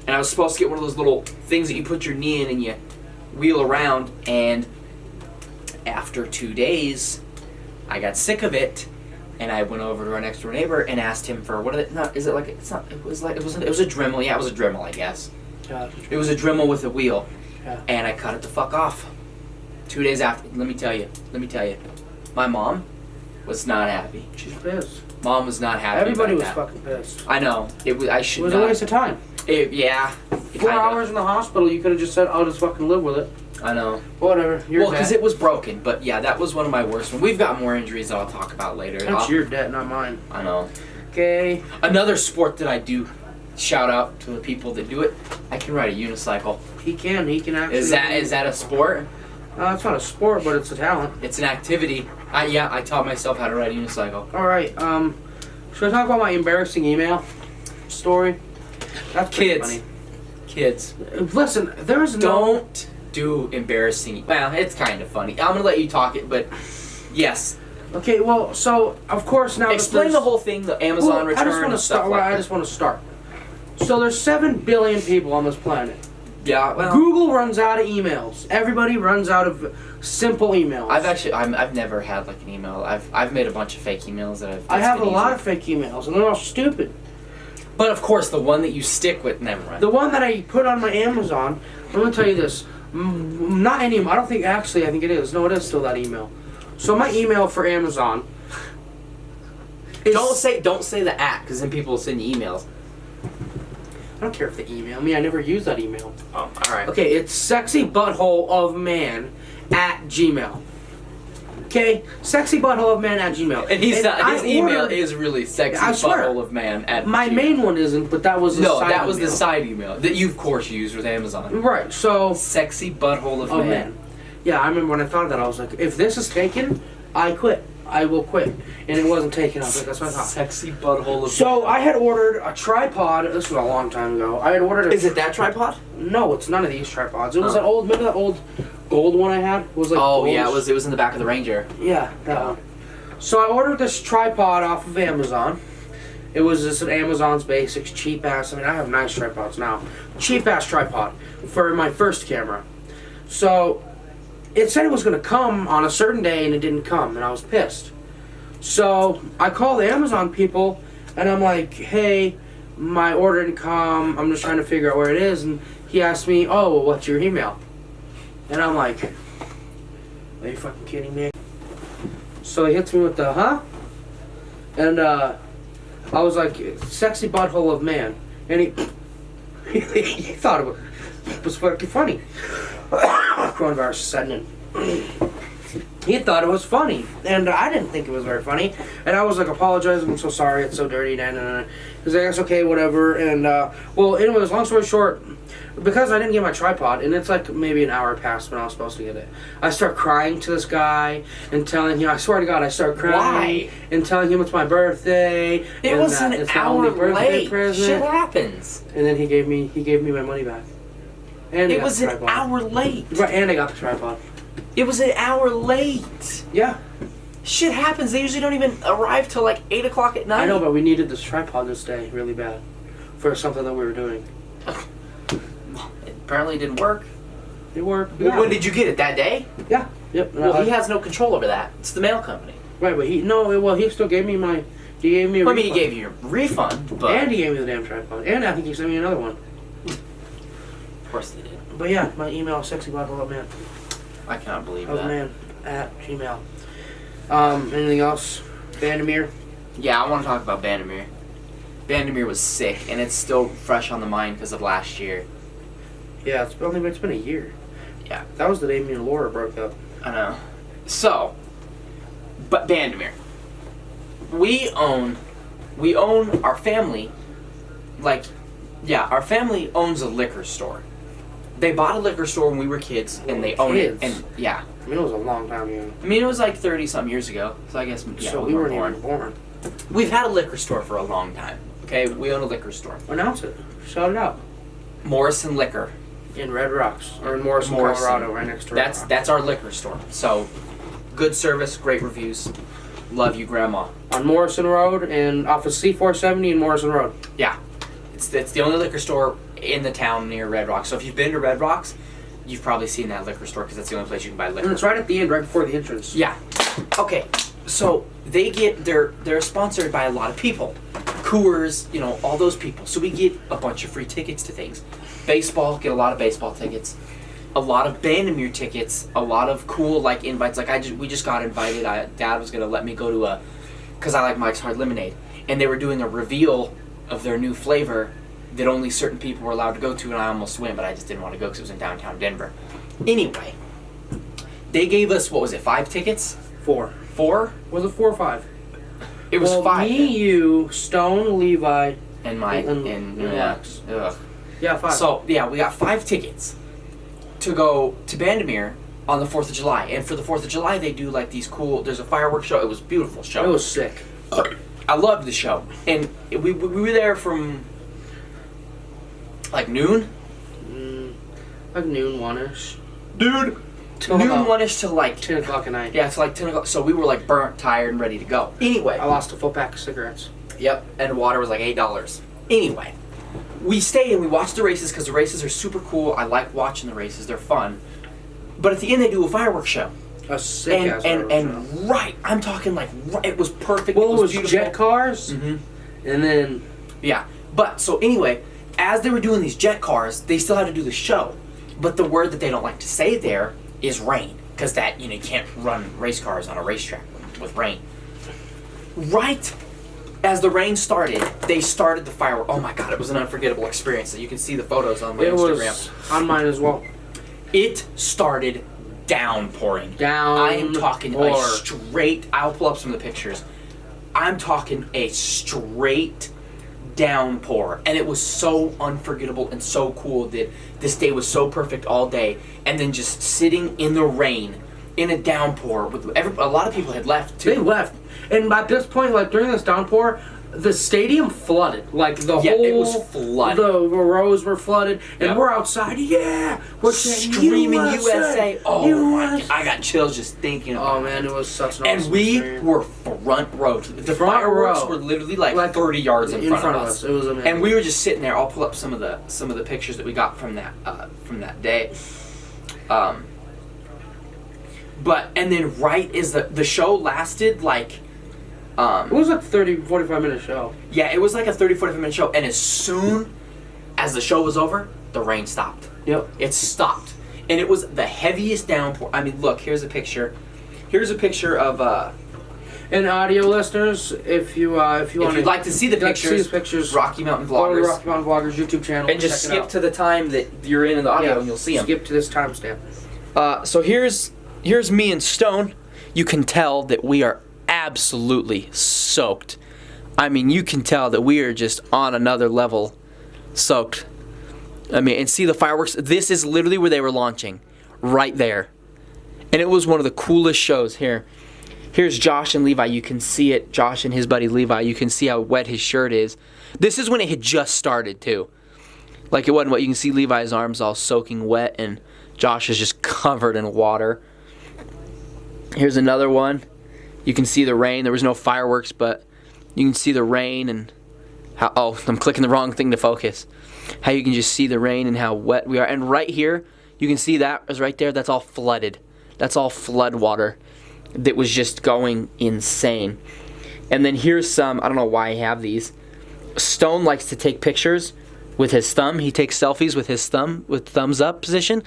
[SPEAKER 2] and I was supposed to get one of those little things that you put your knee in and you wheel around, and after 2 days I got sick of it, and I went over to our next door neighbor and asked him for it was a Dremel. Yeah, it was a Dremel, I guess. It was a Dremel with a wheel.
[SPEAKER 1] Yeah.
[SPEAKER 2] And I cut it the fuck off 2 days after. Let me tell you, my mom was not happy.
[SPEAKER 1] She's pissed.
[SPEAKER 2] Mom was not happy.
[SPEAKER 1] Everybody was
[SPEAKER 2] that.
[SPEAKER 1] fucking pissed.
[SPEAKER 2] I know. It was
[SPEAKER 1] a waste of time.
[SPEAKER 2] Yeah.
[SPEAKER 1] 4 hours in the hospital, you could have just said, I'll just fucking live with it.
[SPEAKER 2] I know.
[SPEAKER 1] Whatever.
[SPEAKER 2] Well, because it was broken. But yeah, that was one of my worst ones. We've got more injuries that I'll talk about later.
[SPEAKER 1] That's your debt, not mine.
[SPEAKER 2] I know.
[SPEAKER 1] Okay.
[SPEAKER 2] Another sport that I do, shout out to the people that do it, I can ride a unicycle.
[SPEAKER 1] He can actually.
[SPEAKER 2] Is that a sport?
[SPEAKER 1] It's not a sport, but it's a talent.
[SPEAKER 2] It's an activity. I taught myself how to ride a unicycle.
[SPEAKER 1] Alright, should I talk about my embarrassing email story? That's pretty funny.
[SPEAKER 2] Kids.
[SPEAKER 1] Listen, there's
[SPEAKER 2] Don't do embarrassing. Well, it's kind of funny. I'm going to let you talk it, but yes.
[SPEAKER 1] Okay, well, so, of course, now...
[SPEAKER 2] Explain the whole thing, the Amazon return and stuff like that.
[SPEAKER 1] I just want to start. So there's 7 billion people on this planet.
[SPEAKER 2] Yeah, well...
[SPEAKER 1] Google runs out of emails. Everybody runs out of simple emails.
[SPEAKER 2] I've never had like an email. I've made a bunch of fake emails that
[SPEAKER 1] I have a lot of fake emails, and they're all stupid.
[SPEAKER 2] But of course, the one that you stick with, never mind.
[SPEAKER 1] The one that I put on my Amazon, I'm going to tell you this. Not anymore. I don't think, actually, I think it is. No, it is still that email. So my email for Amazon is...
[SPEAKER 2] Don't say the @ because then people will send you emails.
[SPEAKER 1] I don't care if they email me. I never use that email.
[SPEAKER 2] Oh, alright.
[SPEAKER 1] Okay, it's sexybutthole-of-man@gmail. Okay? Sexybutthole-of-man@gmail.
[SPEAKER 2] And his email is really sexybutthole-of-man@gmail.
[SPEAKER 1] My main one isn't, but that was the side
[SPEAKER 2] that was
[SPEAKER 1] email.
[SPEAKER 2] the side email that you, of course, used with Amazon.
[SPEAKER 1] Right, so...
[SPEAKER 2] Sexybutthole-of-man.
[SPEAKER 1] Yeah, I remember when I thought of that, I was like, if this is taken, I quit. I will quit. And it wasn't taken up. That's what I thought.
[SPEAKER 2] Sexy butthole of...
[SPEAKER 1] So I had ordered a tripod. This was a long time ago. I had ordered
[SPEAKER 2] Is it that tripod?
[SPEAKER 1] No, it's none of these tripods. It was that old... Remember that old gold one I had? It was like
[SPEAKER 2] yeah, it was in the back of the Ranger.
[SPEAKER 1] Yeah, that one. So I ordered this tripod off of Amazon. It was just an Amazon's Basics, cheap-ass... I mean, I have nice tripods now. Cheap-ass tripod for my first camera. So... It said it was going to come on a certain day, and it didn't come, and I was pissed. So I called the Amazon people, and I'm like, hey, my order didn't come. I'm just trying to figure out where it is. And he asked me, oh, well, what's your email? And I'm like, are you fucking kidding me? So he hits me with the, huh? And I was like, sexy butthole of man. And he thought it was fucking funny. Coronavirus is setting in. He thought it was funny, and I didn't think it was very funny. And I was like, apologizing, I'm so sorry, it's so dirty. He's like, it's okay, whatever. And well, anyways, long story short, because I didn't get my tripod, and it's like maybe an hour past when I was supposed to get it, I start crying to this guy and telling him, I swear to God, I start crying.
[SPEAKER 2] Why?
[SPEAKER 1] And telling him it's my birthday.
[SPEAKER 2] It was an
[SPEAKER 1] it's my
[SPEAKER 2] hour
[SPEAKER 1] only birthday
[SPEAKER 2] late.
[SPEAKER 1] present.
[SPEAKER 2] Shit happens.
[SPEAKER 1] And then he gave me my money back. And I
[SPEAKER 2] It
[SPEAKER 1] got
[SPEAKER 2] was
[SPEAKER 1] the
[SPEAKER 2] an
[SPEAKER 1] tripod.
[SPEAKER 2] hour late.
[SPEAKER 1] Right, and I got the tripod.
[SPEAKER 2] It was an hour late.
[SPEAKER 1] Yeah.
[SPEAKER 2] Shit happens. They usually don't even arrive till like 8 o'clock at night.
[SPEAKER 1] I know, but we needed this tripod this day really bad for something that we were doing.
[SPEAKER 2] Apparently it didn't work.
[SPEAKER 1] It worked.
[SPEAKER 2] Well, when did you get it? That day?
[SPEAKER 1] Yeah. Yep.
[SPEAKER 2] Well, he has no control over that. It's the mail company.
[SPEAKER 1] Right, but he still gave me my. He gave me a
[SPEAKER 2] I mean, he
[SPEAKER 1] refund.
[SPEAKER 2] gave you a refund, but...
[SPEAKER 1] And he gave me the damn tripod. And I think he sent me another one.
[SPEAKER 2] Of course they did.
[SPEAKER 1] But yeah, my email is sexybottle@man.
[SPEAKER 2] I cannot believe
[SPEAKER 1] Of
[SPEAKER 2] that.
[SPEAKER 1] man at Gmail. Anything else? Bandamir?
[SPEAKER 2] Yeah, I want to talk about Bandamir. Bandamir was sick, and it's still fresh on the mind because of last year.
[SPEAKER 1] Yeah, it's been a year.
[SPEAKER 2] Yeah.
[SPEAKER 1] That was the day me and Laura broke up.
[SPEAKER 2] I know. So, but Bandamir. We own our family, our family owns a liquor store. They bought a liquor store when we were kids, and they own it. And yeah,
[SPEAKER 1] I mean, it was a long time ago.
[SPEAKER 2] I mean, it was like 30-some years ago. So I guess
[SPEAKER 1] So we weren't even born.
[SPEAKER 2] We've had a liquor store for a long time. Okay, we own a liquor store.
[SPEAKER 1] Announce it. Shout it out.
[SPEAKER 2] Morrison Liquor.
[SPEAKER 1] In Red Rocks, or in Morrison, Colorado, right next to Red Rocks.
[SPEAKER 2] That's our liquor store. So, good service, great reviews. Love you, Grandma.
[SPEAKER 1] On Morrison Road and off of C470 and Morrison Road.
[SPEAKER 2] Yeah, it's the only liquor store in the town near Red Rocks. So if you've been to Red Rocks, you've probably seen that liquor store because that's the only place you can buy liquor.
[SPEAKER 1] And it's right at the end, right before the entrance.
[SPEAKER 2] Yeah. Okay. So they're sponsored by a lot of people, Coors, all those people. So we get a bunch of free tickets to things. Baseball, get a lot of baseball tickets, a lot of Bandamir tickets, a lot of cool invites. We just got invited. Dad was gonna let me go to because I like Mike's Hard Lemonade, and they were doing a reveal of their new flavor that only certain people were allowed to go to, and I almost went, but I just didn't want to go because it was in downtown Denver. Anyway, they gave us 5 tickets?
[SPEAKER 1] 4.
[SPEAKER 2] 4?
[SPEAKER 1] Was it 4 or 5?
[SPEAKER 2] It was 5.
[SPEAKER 1] Me, you, Stone, Levi,
[SPEAKER 2] and Mike
[SPEAKER 1] and
[SPEAKER 2] Max. Ugh.
[SPEAKER 1] Yeah, 5.
[SPEAKER 2] So yeah, we got 5 tickets to go to Bandamir on the 4th of July, and for the 4th of July they do these cool. There's a fireworks show. It was a beautiful show.
[SPEAKER 1] It was sick.
[SPEAKER 2] I loved the show, and we were there from noon.
[SPEAKER 1] Noon, 1-ish.
[SPEAKER 2] Dude.
[SPEAKER 1] Till
[SPEAKER 2] noon,
[SPEAKER 1] about
[SPEAKER 2] 1-ish to
[SPEAKER 1] 10 o'clock at night.
[SPEAKER 2] Yeah, to 10 o'clock. So we were burnt, tired, and ready to go. Anyway.
[SPEAKER 1] I lost a full pack of cigarettes.
[SPEAKER 2] Yep, and water was $8. Anyway, we stayed and we watched the races because the races are super cool. I like watching the races; they're fun. But at the end, they do a fireworks show.
[SPEAKER 1] A sick ass fireworks show.
[SPEAKER 2] And right, I'm talking it was perfect.
[SPEAKER 1] Well, it was
[SPEAKER 2] beautiful.
[SPEAKER 1] jet cars,
[SPEAKER 2] Mm-hmm.
[SPEAKER 1] and then
[SPEAKER 2] yeah. But so anyway, as they were doing these jet cars, they still had to do the show. But the word that they don't like to say there is rain, because that you can't run race cars on a racetrack with rain. Right. As the rain started, they started the fireworks. Oh my God, it was an unforgettable experience. You can see the photos on my Instagram.
[SPEAKER 1] Was on mine as well.
[SPEAKER 2] It started downpouring. I am talking a straight, I'll pull up some of the pictures. I'm talking a straight downpour. And it was so unforgettable and so cool that this day was so perfect all day. And then just sitting in the rain, in a downpour, with a lot of people had left too.
[SPEAKER 1] They left. And by this point, during this downpour, the stadium flooded.
[SPEAKER 2] It was flooded.
[SPEAKER 1] The rows were flooded, and
[SPEAKER 2] Yep.
[SPEAKER 1] we're outside. Yeah, we're
[SPEAKER 2] screaming USA. Oh
[SPEAKER 1] USA.
[SPEAKER 2] my! I got chills just thinking about it.
[SPEAKER 1] Oh man, it was such an
[SPEAKER 2] And
[SPEAKER 1] awesome
[SPEAKER 2] we
[SPEAKER 1] experience.
[SPEAKER 2] were front row. The
[SPEAKER 1] Front
[SPEAKER 2] fireworks
[SPEAKER 1] row.
[SPEAKER 2] were literally 30 yards in front of us.
[SPEAKER 1] It was amazing.
[SPEAKER 2] And we were just sitting there. I'll pull up some of the pictures that we got from that day. But and then right as the show lasted
[SPEAKER 1] it was 30-45 minute show.
[SPEAKER 2] yeah, it was a 30-45 minute show, and as soon as the show was over, the rain stopped.
[SPEAKER 1] Yep.
[SPEAKER 2] It stopped. And it was the heaviest downpour. I mean, look, here's a picture. Here's a picture of
[SPEAKER 1] And audio listeners, if you
[SPEAKER 2] If you'd like to see the pictures, Rocky Mountain
[SPEAKER 1] go to
[SPEAKER 2] Vloggers,
[SPEAKER 1] Rocky Mountain Vloggers YouTube channel
[SPEAKER 2] and just skip to the time that you're in the audio, and you'll see them.
[SPEAKER 1] Skip to this timestamp.
[SPEAKER 2] So here's me and Stone. You can tell that we are absolutely soaked. I mean, you can tell that we are just on another level soaked. I mean, and see the fireworks. This is literally where they were launching, right there. And it was one of the coolest shows here. Here's Josh and Levi. You can see it. Josh and his buddy Levi. You can see how wet his shirt is. This is when it had just started, too. Like, it wasn't wet. You can see Levi's arms all soaking wet, and Josh is just covered in water. Here's another one. You can see the rain. There was no fireworks, but you can see the rain and how... Oh, I'm clicking the wrong thing to focus. How you can just see the rain and how wet we are. And right here, you can see that is right there. That's all flooded. That's all flood water that was just going insane. And then here's some... I don't know why I have these. Stone likes to take pictures with his thumb. He takes selfies with his thumb, with thumbs up position.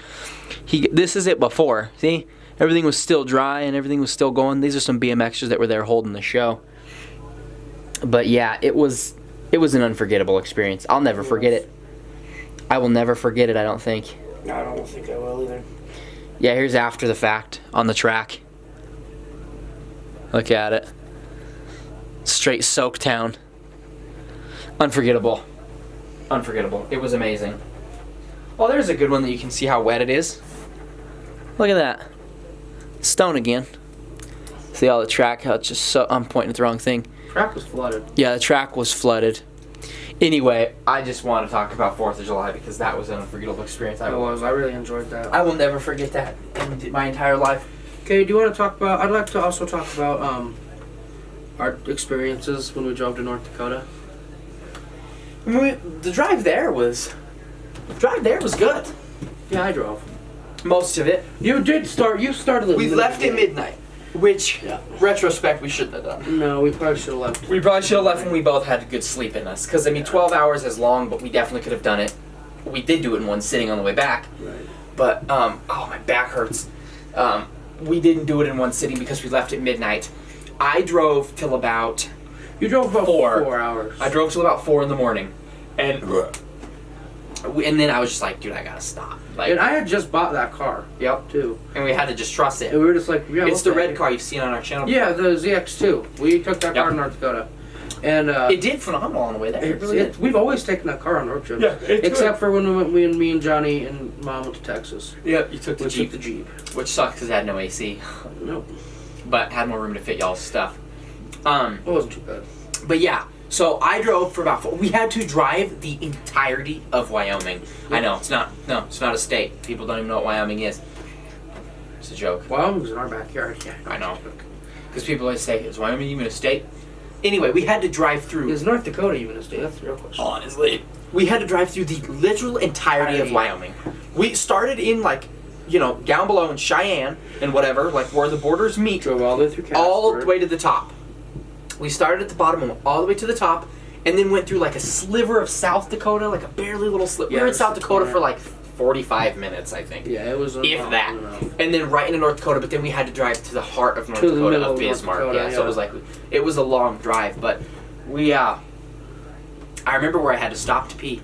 [SPEAKER 2] This is it before. See? Everything was still dry and everything was still going. These are some BMXers that were there holding the show. But yeah, it was an unforgettable experience. I'll never forget it. I will never forget it, I don't think.
[SPEAKER 1] No, I don't think I will either.
[SPEAKER 2] Yeah, here's after the fact on the track. Look at it. Straight soak town. Unforgettable. Unforgettable. It was amazing. Oh, there's a good one that you can see how wet it is. Look at that. Stone again. See all the track, how it's just so... I'm pointing at the wrong thing.
[SPEAKER 1] Track was flooded.
[SPEAKER 2] Yeah, the track was flooded. Anyway, I just want to talk about 4th of July because that was an unforgettable experience.
[SPEAKER 1] It was. I really enjoyed that.
[SPEAKER 2] I will never forget that in my entire life.
[SPEAKER 1] Okay, do you want to talk about... I'd like to also talk about our experiences when we drove to North Dakota.
[SPEAKER 2] I mean, the drive there was good.
[SPEAKER 1] Yeah, I drove.
[SPEAKER 2] Most of it.
[SPEAKER 1] You did start... You started...
[SPEAKER 2] We left at midnight, which,
[SPEAKER 1] yeah.
[SPEAKER 2] Retrospect, we shouldn't have done.
[SPEAKER 1] No, we probably should have left.
[SPEAKER 2] We probably should have left when we both had good sleep in us. Because, I mean, 12 hours is long, but we definitely could have done it. We did do it in one sitting on the way back.
[SPEAKER 1] Right.
[SPEAKER 2] But, oh, my back hurts. We didn't do it in one sitting because we left at midnight. I drove till about...
[SPEAKER 1] You drove about
[SPEAKER 2] 4
[SPEAKER 1] hours.
[SPEAKER 2] I drove till about 4 in the morning. And then I was just like, dude, I gotta stop. Like,
[SPEAKER 1] And I had just bought that car.
[SPEAKER 2] Yep.
[SPEAKER 1] Too.
[SPEAKER 2] And we had to just trust it.
[SPEAKER 1] And we were just like, yeah,
[SPEAKER 2] It's the
[SPEAKER 1] okay.
[SPEAKER 2] red car you've seen on our channel.
[SPEAKER 1] Yeah, the ZX2. We took that car to North Dakota. And
[SPEAKER 2] it did phenomenal on the way there. It really did.
[SPEAKER 1] We've always taken that car on road trips.
[SPEAKER 2] Yeah, it's
[SPEAKER 1] except for when we went, me and Johnny and Mom went to Texas.
[SPEAKER 2] Yeah, you took the
[SPEAKER 1] We
[SPEAKER 2] Jeep.
[SPEAKER 1] took the Jeep.
[SPEAKER 2] Which sucked because it had no AC.
[SPEAKER 1] Nope.
[SPEAKER 2] But had more room to fit y'all's stuff.
[SPEAKER 1] It wasn't too bad.
[SPEAKER 2] But yeah, so I drove for about 4. We had to drive the entirety of Wyoming. I know, it's not a state. People don't even know what Wyoming is. It's a joke.
[SPEAKER 1] Wyoming's in our backyard. Yeah,
[SPEAKER 2] I know. Because people always say, is Wyoming even a state? Anyway, we had to drive through...
[SPEAKER 1] Is North Dakota even a state? That's the real question.
[SPEAKER 2] Honestly. We had to drive through the literal entirety of Wyoming. We started in, like, down below in Cheyenne and whatever, like where the borders meet.
[SPEAKER 1] Drove all the way through Casper.
[SPEAKER 2] All the way to the top. We started at the bottom and went all the way to the top, and then went through like a sliver of South Dakota, like a barely little sliver.
[SPEAKER 1] Yeah,
[SPEAKER 2] we were in South Dakota
[SPEAKER 1] yeah.
[SPEAKER 2] for like 45 minutes, I think.
[SPEAKER 1] Yeah, it was...
[SPEAKER 2] If that. And then right into North Dakota, but then we had to drive to the heart of North Dakota, of Bismarck.
[SPEAKER 1] Dakota,
[SPEAKER 2] So it was like, it was a long drive, but we, I remember where I had to stop to pee.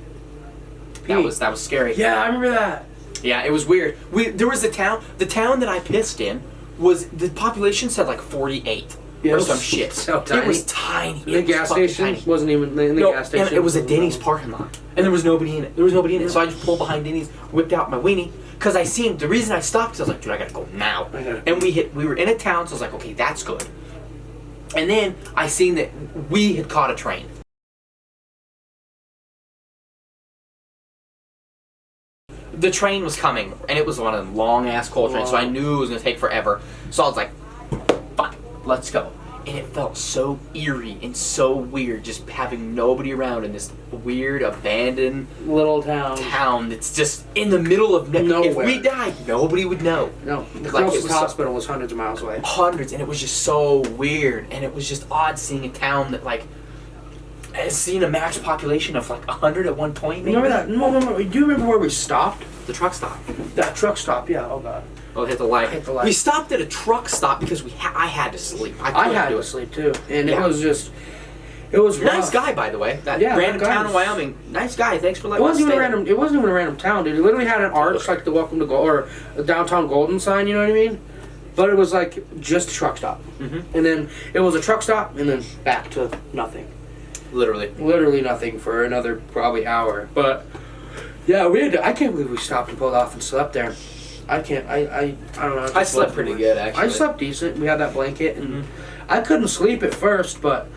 [SPEAKER 2] That was scary.
[SPEAKER 1] Yeah, I remember that.
[SPEAKER 2] Yeah, it was weird. There was the town that I pissed in was, the population said like 48
[SPEAKER 1] Yeah,
[SPEAKER 2] or
[SPEAKER 1] it was
[SPEAKER 2] some shit.
[SPEAKER 1] so tiny.
[SPEAKER 2] It was tiny.
[SPEAKER 1] The
[SPEAKER 2] It was
[SPEAKER 1] gas
[SPEAKER 2] fucking
[SPEAKER 1] station
[SPEAKER 2] tiny.
[SPEAKER 1] wasn't even in the gas station.
[SPEAKER 2] And it was a Denny's parking lot, and there was nobody in it. So I just pulled behind Denny's, whipped out my weenie, because I seen the reason I stopped. I was like, dude, I gotta go now. And we were in a town, so I was like, okay, that's good. And then I seen that we had caught a train. The train was coming, and it was one of them long-ass coal trains, so I knew it was going to take forever. So I was like, fuck, let's go. And it felt so eerie and so weird just having nobody around in this weird, abandoned
[SPEAKER 1] little town
[SPEAKER 2] that's just in the middle of nowhere. If we died, nobody would know.
[SPEAKER 1] No, the
[SPEAKER 2] Like,
[SPEAKER 1] closest hospital was hundreds of miles away.
[SPEAKER 2] Hundreds, and it was just so weird, and it was just odd seeing a town that, like, has seen a max population of like 100 at one point, maybe?
[SPEAKER 1] Remember that? No. Do you remember where we stopped?
[SPEAKER 2] The truck stop.
[SPEAKER 1] That truck stop, yeah. Oh god.
[SPEAKER 2] Oh, hit the light.
[SPEAKER 1] Hit the light.
[SPEAKER 2] We stopped at a truck stop because I had to sleep.
[SPEAKER 1] I had to sleep too, and it was just. It was rough.
[SPEAKER 2] Nice guy, by the way. That
[SPEAKER 1] Yeah,
[SPEAKER 2] random
[SPEAKER 1] that guy
[SPEAKER 2] town in
[SPEAKER 1] was-
[SPEAKER 2] Wyoming. Nice guy. Thanks for
[SPEAKER 1] It
[SPEAKER 2] letting us
[SPEAKER 1] wasn't even
[SPEAKER 2] stay.
[SPEAKER 1] a random. It wasn't even a random town, dude. It literally had an arch like the Welcome to Gold or a downtown Golden sign. You know what I mean? But it was like just a truck stop, and then it was a truck stop, and then back to nothing. Literally nothing for another probably hour. But yeah, we had. I can't believe we stopped and pulled off and slept there. I can't. I don't know.
[SPEAKER 2] I slept pretty good, actually.
[SPEAKER 1] I slept decent. We had that blanket, and I couldn't sleep at first, but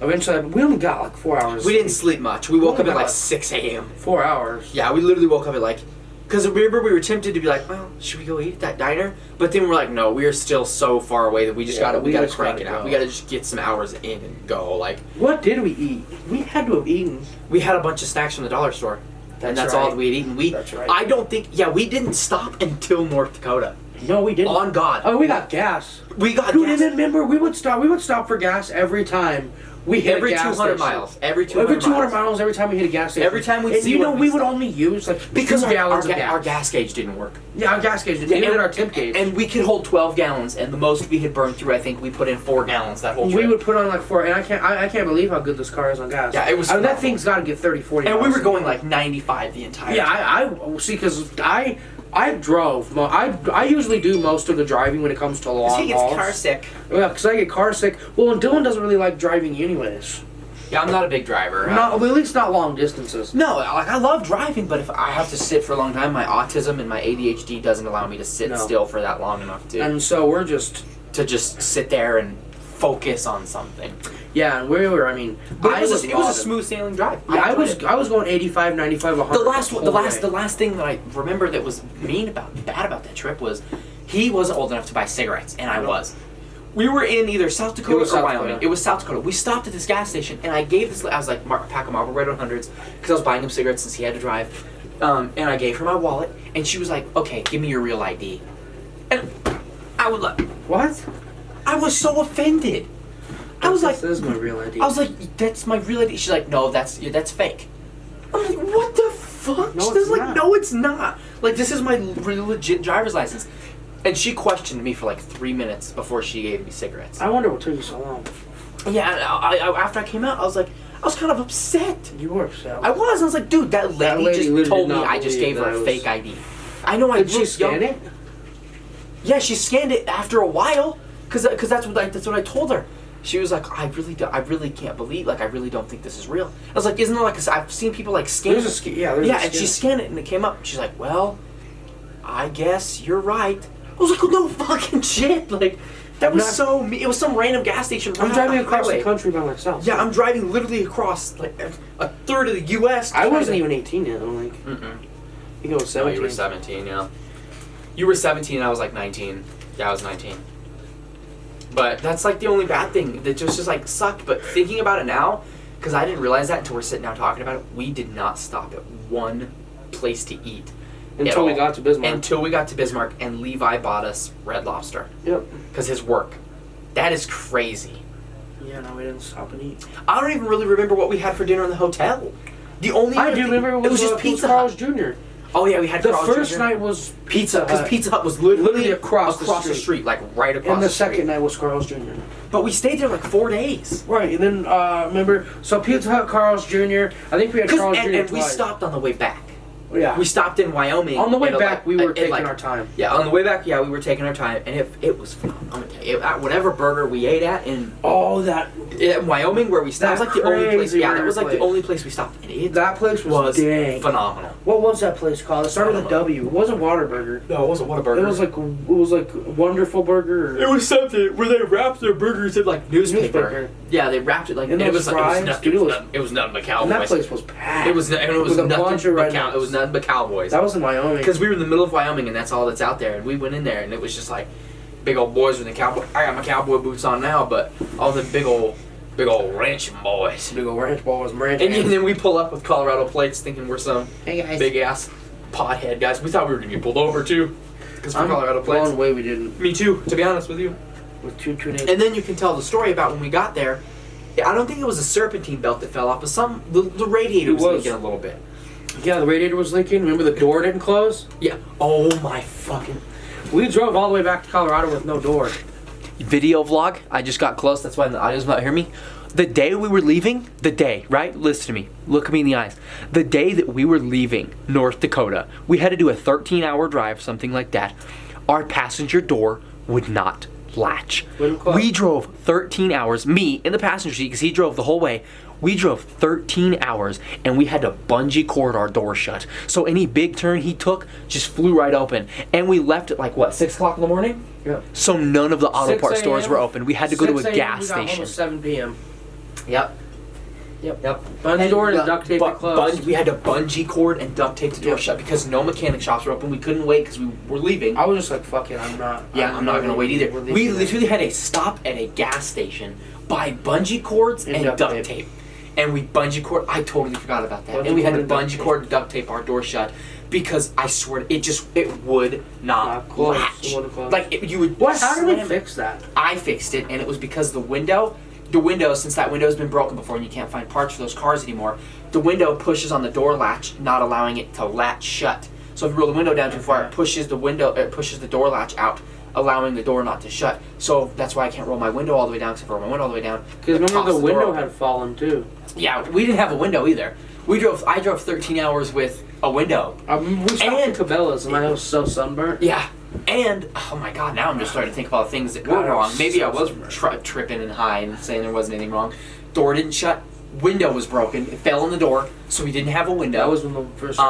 [SPEAKER 1] eventually we only got like 4 hours.
[SPEAKER 2] We didn't sleep much. We woke up at like
[SPEAKER 1] God.
[SPEAKER 2] 6 a.m.
[SPEAKER 1] 4 hours.
[SPEAKER 2] Yeah, we literally woke up at like, because remember we were tempted to be like, well, should we go eat at that diner? But then we're like, no, we are still so far away that we just gotta crank it out. We gotta just get some hours in and go. Like,
[SPEAKER 1] What did we eat? We had to have eaten.
[SPEAKER 2] we had a bunch of snacks from the dollar store, and that's all
[SPEAKER 1] right.
[SPEAKER 2] that we had eaten.
[SPEAKER 1] That's right.
[SPEAKER 2] I don't think. Yeah, we didn't stop until North Dakota.
[SPEAKER 1] No, we didn't.
[SPEAKER 2] On God.
[SPEAKER 1] Oh, we got gas.
[SPEAKER 2] We got
[SPEAKER 1] Dude,
[SPEAKER 2] gas.
[SPEAKER 1] and then remember, we would stop for gas every time we hit
[SPEAKER 2] Every
[SPEAKER 1] a gas
[SPEAKER 2] 200
[SPEAKER 1] station.
[SPEAKER 2] miles. Every 200
[SPEAKER 1] miles. Every time we hit a gas station.
[SPEAKER 2] Every time we'd
[SPEAKER 1] and
[SPEAKER 2] see
[SPEAKER 1] you know,
[SPEAKER 2] one,
[SPEAKER 1] we
[SPEAKER 2] we'd
[SPEAKER 1] would
[SPEAKER 2] stop.
[SPEAKER 1] only use like
[SPEAKER 2] Because
[SPEAKER 1] 2 gallons of
[SPEAKER 2] our
[SPEAKER 1] gas.
[SPEAKER 2] gas gauge didn't work.
[SPEAKER 1] Yeah, our gas gauge. Even our temp gauge.
[SPEAKER 2] And we could hold 12 gallons, and the most we had burned through, I think we put in 4 gallons that whole trip.
[SPEAKER 1] we would put on like 4, and I can't believe how good this car is on gas.
[SPEAKER 2] Yeah, it was
[SPEAKER 1] I mean, that
[SPEAKER 2] phenomenal.
[SPEAKER 1] thing's got to get 30, 40
[SPEAKER 2] And we
[SPEAKER 1] miles.
[SPEAKER 2] were going like 95 the entire
[SPEAKER 1] Yeah,
[SPEAKER 2] time.
[SPEAKER 1] I see, because I drove. I usually do most of the driving when it comes to long
[SPEAKER 2] He gets
[SPEAKER 1] hauls.
[SPEAKER 2] car sick.
[SPEAKER 1] Yeah, because I get car sick. Well, and Dylan doesn't really like driving anyways.
[SPEAKER 2] Yeah, I'm not a big driver.
[SPEAKER 1] Not, well, at least not long distances.
[SPEAKER 2] No, like I love driving, but if I have to sit for a long time, my autism and my ADHD doesn't allow me to sit still for that long enough
[SPEAKER 1] And so we're just...
[SPEAKER 2] to just sit there and focus on something.
[SPEAKER 1] Yeah, and we were, I mean...
[SPEAKER 2] But it was a smooth sailing drive.
[SPEAKER 1] Yeah, I
[SPEAKER 2] enjoyed it.
[SPEAKER 1] was going 85, 95, 100.
[SPEAKER 2] The last thing that I remember that was bad about that trip was he wasn't old enough to buy cigarettes, and I was. We were in either South Dakota or Wyoming. It was South Dakota. We stopped at this gas station, and I gave this. I was like, pack of Marlboro Red 100s, because I was buying him cigarettes since he had to drive. And I gave her my wallet, and she was like, "Okay, give me your real ID." And I was like,
[SPEAKER 1] What?
[SPEAKER 2] I was so offended. I was like,
[SPEAKER 1] This is my real ID.
[SPEAKER 2] I was like, "That's my real ID." She's like, "No, that's fake." I'm like, "What the fuck?"
[SPEAKER 1] No,
[SPEAKER 2] She's
[SPEAKER 1] it's
[SPEAKER 2] like,
[SPEAKER 1] not.
[SPEAKER 2] "No, it's not. Like, this is my real legit driver's license." And she questioned me for like 3 minutes before she gave me cigarettes.
[SPEAKER 1] I wonder what took you so long.
[SPEAKER 2] Yeah, and I after I came out, I was kind of upset.
[SPEAKER 1] You were upset.
[SPEAKER 2] I was like, dude, that lady
[SPEAKER 1] lady
[SPEAKER 2] just
[SPEAKER 1] literally
[SPEAKER 2] told
[SPEAKER 1] did
[SPEAKER 2] me
[SPEAKER 1] not
[SPEAKER 2] I just
[SPEAKER 1] believe
[SPEAKER 2] gave her
[SPEAKER 1] that
[SPEAKER 2] a
[SPEAKER 1] I
[SPEAKER 2] fake ID. I know I
[SPEAKER 1] Did she
[SPEAKER 2] looked
[SPEAKER 1] scan
[SPEAKER 2] young.
[SPEAKER 1] it?
[SPEAKER 2] Yeah, she scanned it after a while, cause that's what I told her. She was like, I really can't believe, like, I really don't think this is real. I was like, isn't it like, I've seen people like scan
[SPEAKER 1] There's
[SPEAKER 2] it.
[SPEAKER 1] there's
[SPEAKER 2] Yeah,
[SPEAKER 1] a
[SPEAKER 2] and she
[SPEAKER 1] scan.
[SPEAKER 2] scanned it and it came up. She's like, well, I guess you're right. I was like, oh, no fucking shit. Like, that was so me. It was some random gas station.
[SPEAKER 1] I'm
[SPEAKER 2] right
[SPEAKER 1] driving
[SPEAKER 2] off the
[SPEAKER 1] across the
[SPEAKER 2] highway.
[SPEAKER 1] country by myself.
[SPEAKER 2] Yeah, I'm driving literally across like a third of the U.S.
[SPEAKER 1] I wasn't even 18 yet. I'm like,
[SPEAKER 2] Mm-mm.
[SPEAKER 1] you go 17.
[SPEAKER 2] No, you were 17, yeah. You were 17, I was like 19. Yeah, I was 19. But that's like the only bad thing that just like sucked. But thinking about it now, because I didn't realize that until we're sitting down talking about it, we did not stop at one place to eat.
[SPEAKER 1] Until we got to Bismarck.
[SPEAKER 2] Until we got to Bismarck, and Levi bought us Red Lobster.
[SPEAKER 1] Yep.
[SPEAKER 2] Because his work. That is crazy.
[SPEAKER 1] Yeah, no, we didn't stop and eat.
[SPEAKER 2] I don't even really remember what we had for dinner in the hotel. The only
[SPEAKER 1] I
[SPEAKER 2] other
[SPEAKER 1] do
[SPEAKER 2] thing-
[SPEAKER 1] remember it was
[SPEAKER 2] just Pizza Hut.
[SPEAKER 1] Carl's Jr.
[SPEAKER 2] Oh yeah, we had
[SPEAKER 1] The
[SPEAKER 2] Carl's
[SPEAKER 1] first
[SPEAKER 2] Jr.
[SPEAKER 1] night was
[SPEAKER 2] Pizza, because
[SPEAKER 1] Hut.
[SPEAKER 2] Pizza Hut was literally
[SPEAKER 1] across
[SPEAKER 2] the street, like right across
[SPEAKER 1] And the
[SPEAKER 2] street.
[SPEAKER 1] second night was Carl's Jr.
[SPEAKER 2] But we stayed there like 4 days.
[SPEAKER 1] Right, and then remember, so Pizza Hut, Carl's Jr. I think we had Carl's Jr.
[SPEAKER 2] And we
[SPEAKER 1] twice.
[SPEAKER 2] stopped on the way back.
[SPEAKER 1] Yeah.
[SPEAKER 2] We stopped in Wyoming.
[SPEAKER 1] On the way
[SPEAKER 2] and,
[SPEAKER 1] back,
[SPEAKER 2] like,
[SPEAKER 1] we were
[SPEAKER 2] and,
[SPEAKER 1] taking
[SPEAKER 2] like,
[SPEAKER 1] our time.
[SPEAKER 2] Yeah, on the way back, yeah, we were taking our time, and it was fun. I'm gonna tell you, at whatever burger we ate at in Wyoming where we stopped, that was like the only place.
[SPEAKER 1] crazy
[SPEAKER 2] Yeah, that was like
[SPEAKER 1] place.
[SPEAKER 2] the only place we stopped, and it
[SPEAKER 1] That place was dang.
[SPEAKER 2] phenomenal.
[SPEAKER 1] What was that place called? It started with a W. It wasn't Whataburger.
[SPEAKER 2] No, it wasn't Whataburger.
[SPEAKER 1] It was like Wonderful Burger. Or
[SPEAKER 2] It was something where they wrapped their burgers in like newspaper.
[SPEAKER 1] Newspaper.
[SPEAKER 2] Yeah, they wrapped it like
[SPEAKER 1] And
[SPEAKER 2] it
[SPEAKER 1] those
[SPEAKER 2] was
[SPEAKER 1] fries,
[SPEAKER 2] like
[SPEAKER 1] dude,
[SPEAKER 2] it was nothing but cowboys.
[SPEAKER 1] and that place was packed.
[SPEAKER 2] It was nothing
[SPEAKER 1] With a bunch of
[SPEAKER 2] but
[SPEAKER 1] rednecks.
[SPEAKER 2] it was nothing but cowboys.
[SPEAKER 1] That was in Wyoming.
[SPEAKER 2] Because we were in the middle of Wyoming and that's all that's out there. And we went in there and it was just like big old boys with the cowboy. I got my cowboy boots on now, but all the big old ranching boys.
[SPEAKER 1] Big old ranch balls, ranch.
[SPEAKER 2] And then we pull up with Colorado plates, thinking we're some
[SPEAKER 1] Hey guys.
[SPEAKER 2] big ass pothead guys. We thought we were gonna be pulled over too, because we're
[SPEAKER 1] I'm
[SPEAKER 2] Colorado plates.
[SPEAKER 1] blown away we didn't.
[SPEAKER 2] Me too, to be honest with you.
[SPEAKER 1] With two days.
[SPEAKER 2] And then you can tell the story about when we got there. I don't think it was a serpentine belt that fell off, but the radiator was leaking a little bit.
[SPEAKER 1] Yeah, the radiator was leaking. Remember the door didn't close?
[SPEAKER 2] Yeah. Oh my fucking...
[SPEAKER 1] We drove all the way back to Colorado with no door.
[SPEAKER 2] Video vlog. I just got close. That's why the audio's not hearing me. The day we were leaving, right? Listen to me. Look at me in the eyes. The day that we were leaving North Dakota, we had to do a 13-hour drive, something like that. Our passenger door would not latch. We drove 13 hours, me in the passenger seat, because he drove the whole way. We drove 13 hours, and we had to bungee cord our door shut. So any big turn he took just flew right open. And we left at like, what, 6 o'clock in the morning?
[SPEAKER 1] Yeah.
[SPEAKER 2] So none of the auto
[SPEAKER 1] 6
[SPEAKER 2] parts stores
[SPEAKER 1] a.m.
[SPEAKER 2] were open. We had to go to a
[SPEAKER 1] 6
[SPEAKER 2] gas
[SPEAKER 1] we got home
[SPEAKER 2] station.
[SPEAKER 1] at 7 p.m.
[SPEAKER 2] Yep.
[SPEAKER 1] Bungee door and duct tape it closed.
[SPEAKER 2] We had to bungee cord and duct tape the door shut because no mechanic shops were open. We couldn't wait because we were leaving.
[SPEAKER 1] I was just like, fuck it, I'm not
[SPEAKER 2] going to wait either. We literally had a stop at a gas station, buy bungee cords and duct tape. And we bungee cord. I totally forgot about that. And we had to bungee cord and duct tape our door shut because I swear it would not latch. You would.
[SPEAKER 1] What? How did we fix that?
[SPEAKER 2] I fixed it, and it was because the window, since that window's been broken before and you can't find parts for those cars anymore, the window pushes on the door latch, not allowing it to latch shut. So if you roll the window down too far, it pushes the door latch out, allowing the door not to shut. So that's why I can't roll my window all the way down, because if I roll my window all the way down,
[SPEAKER 1] because remember the window had fallen too.
[SPEAKER 2] Yeah, we didn't have a window either. I drove 13 hours with a window.
[SPEAKER 1] We stopped at Cabela's and I was so sunburnt.
[SPEAKER 2] Yeah. And, oh my god, now I'm just starting to think about things that were wrong. Maybe I was tripping and high and saying there wasn't anything wrong. Door didn't shut. Window was broken. It fell in the door, so we didn't have a window.
[SPEAKER 1] That was when the first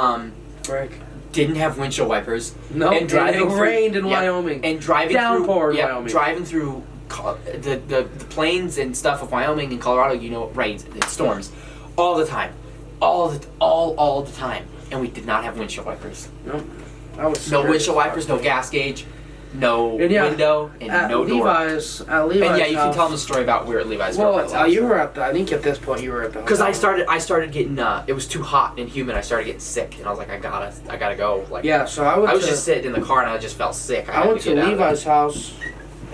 [SPEAKER 1] break.
[SPEAKER 2] Didn't have windshield wipers.
[SPEAKER 1] No, and it rained in Wyoming.
[SPEAKER 2] And driving
[SPEAKER 1] downpour
[SPEAKER 2] through,
[SPEAKER 1] in Wyoming.
[SPEAKER 2] Driving through the plains and stuff of Wyoming and Colorado, it rains, it storms all the time, all the time, and we did not have windshield wipers.
[SPEAKER 1] Nope.
[SPEAKER 2] No windshield wipers, no gas gauge, no window, and no door.
[SPEAKER 1] At Levi's
[SPEAKER 2] and you can tell them the story about where at Levi's.
[SPEAKER 1] Well, you were at I think at this point you were at the
[SPEAKER 2] because I started getting it was too hot and humid. I started getting sick, and I was like, I gotta go.
[SPEAKER 1] So I was
[SPEAKER 2] just sitting in the car and I just felt sick.
[SPEAKER 1] I went to Levi's house,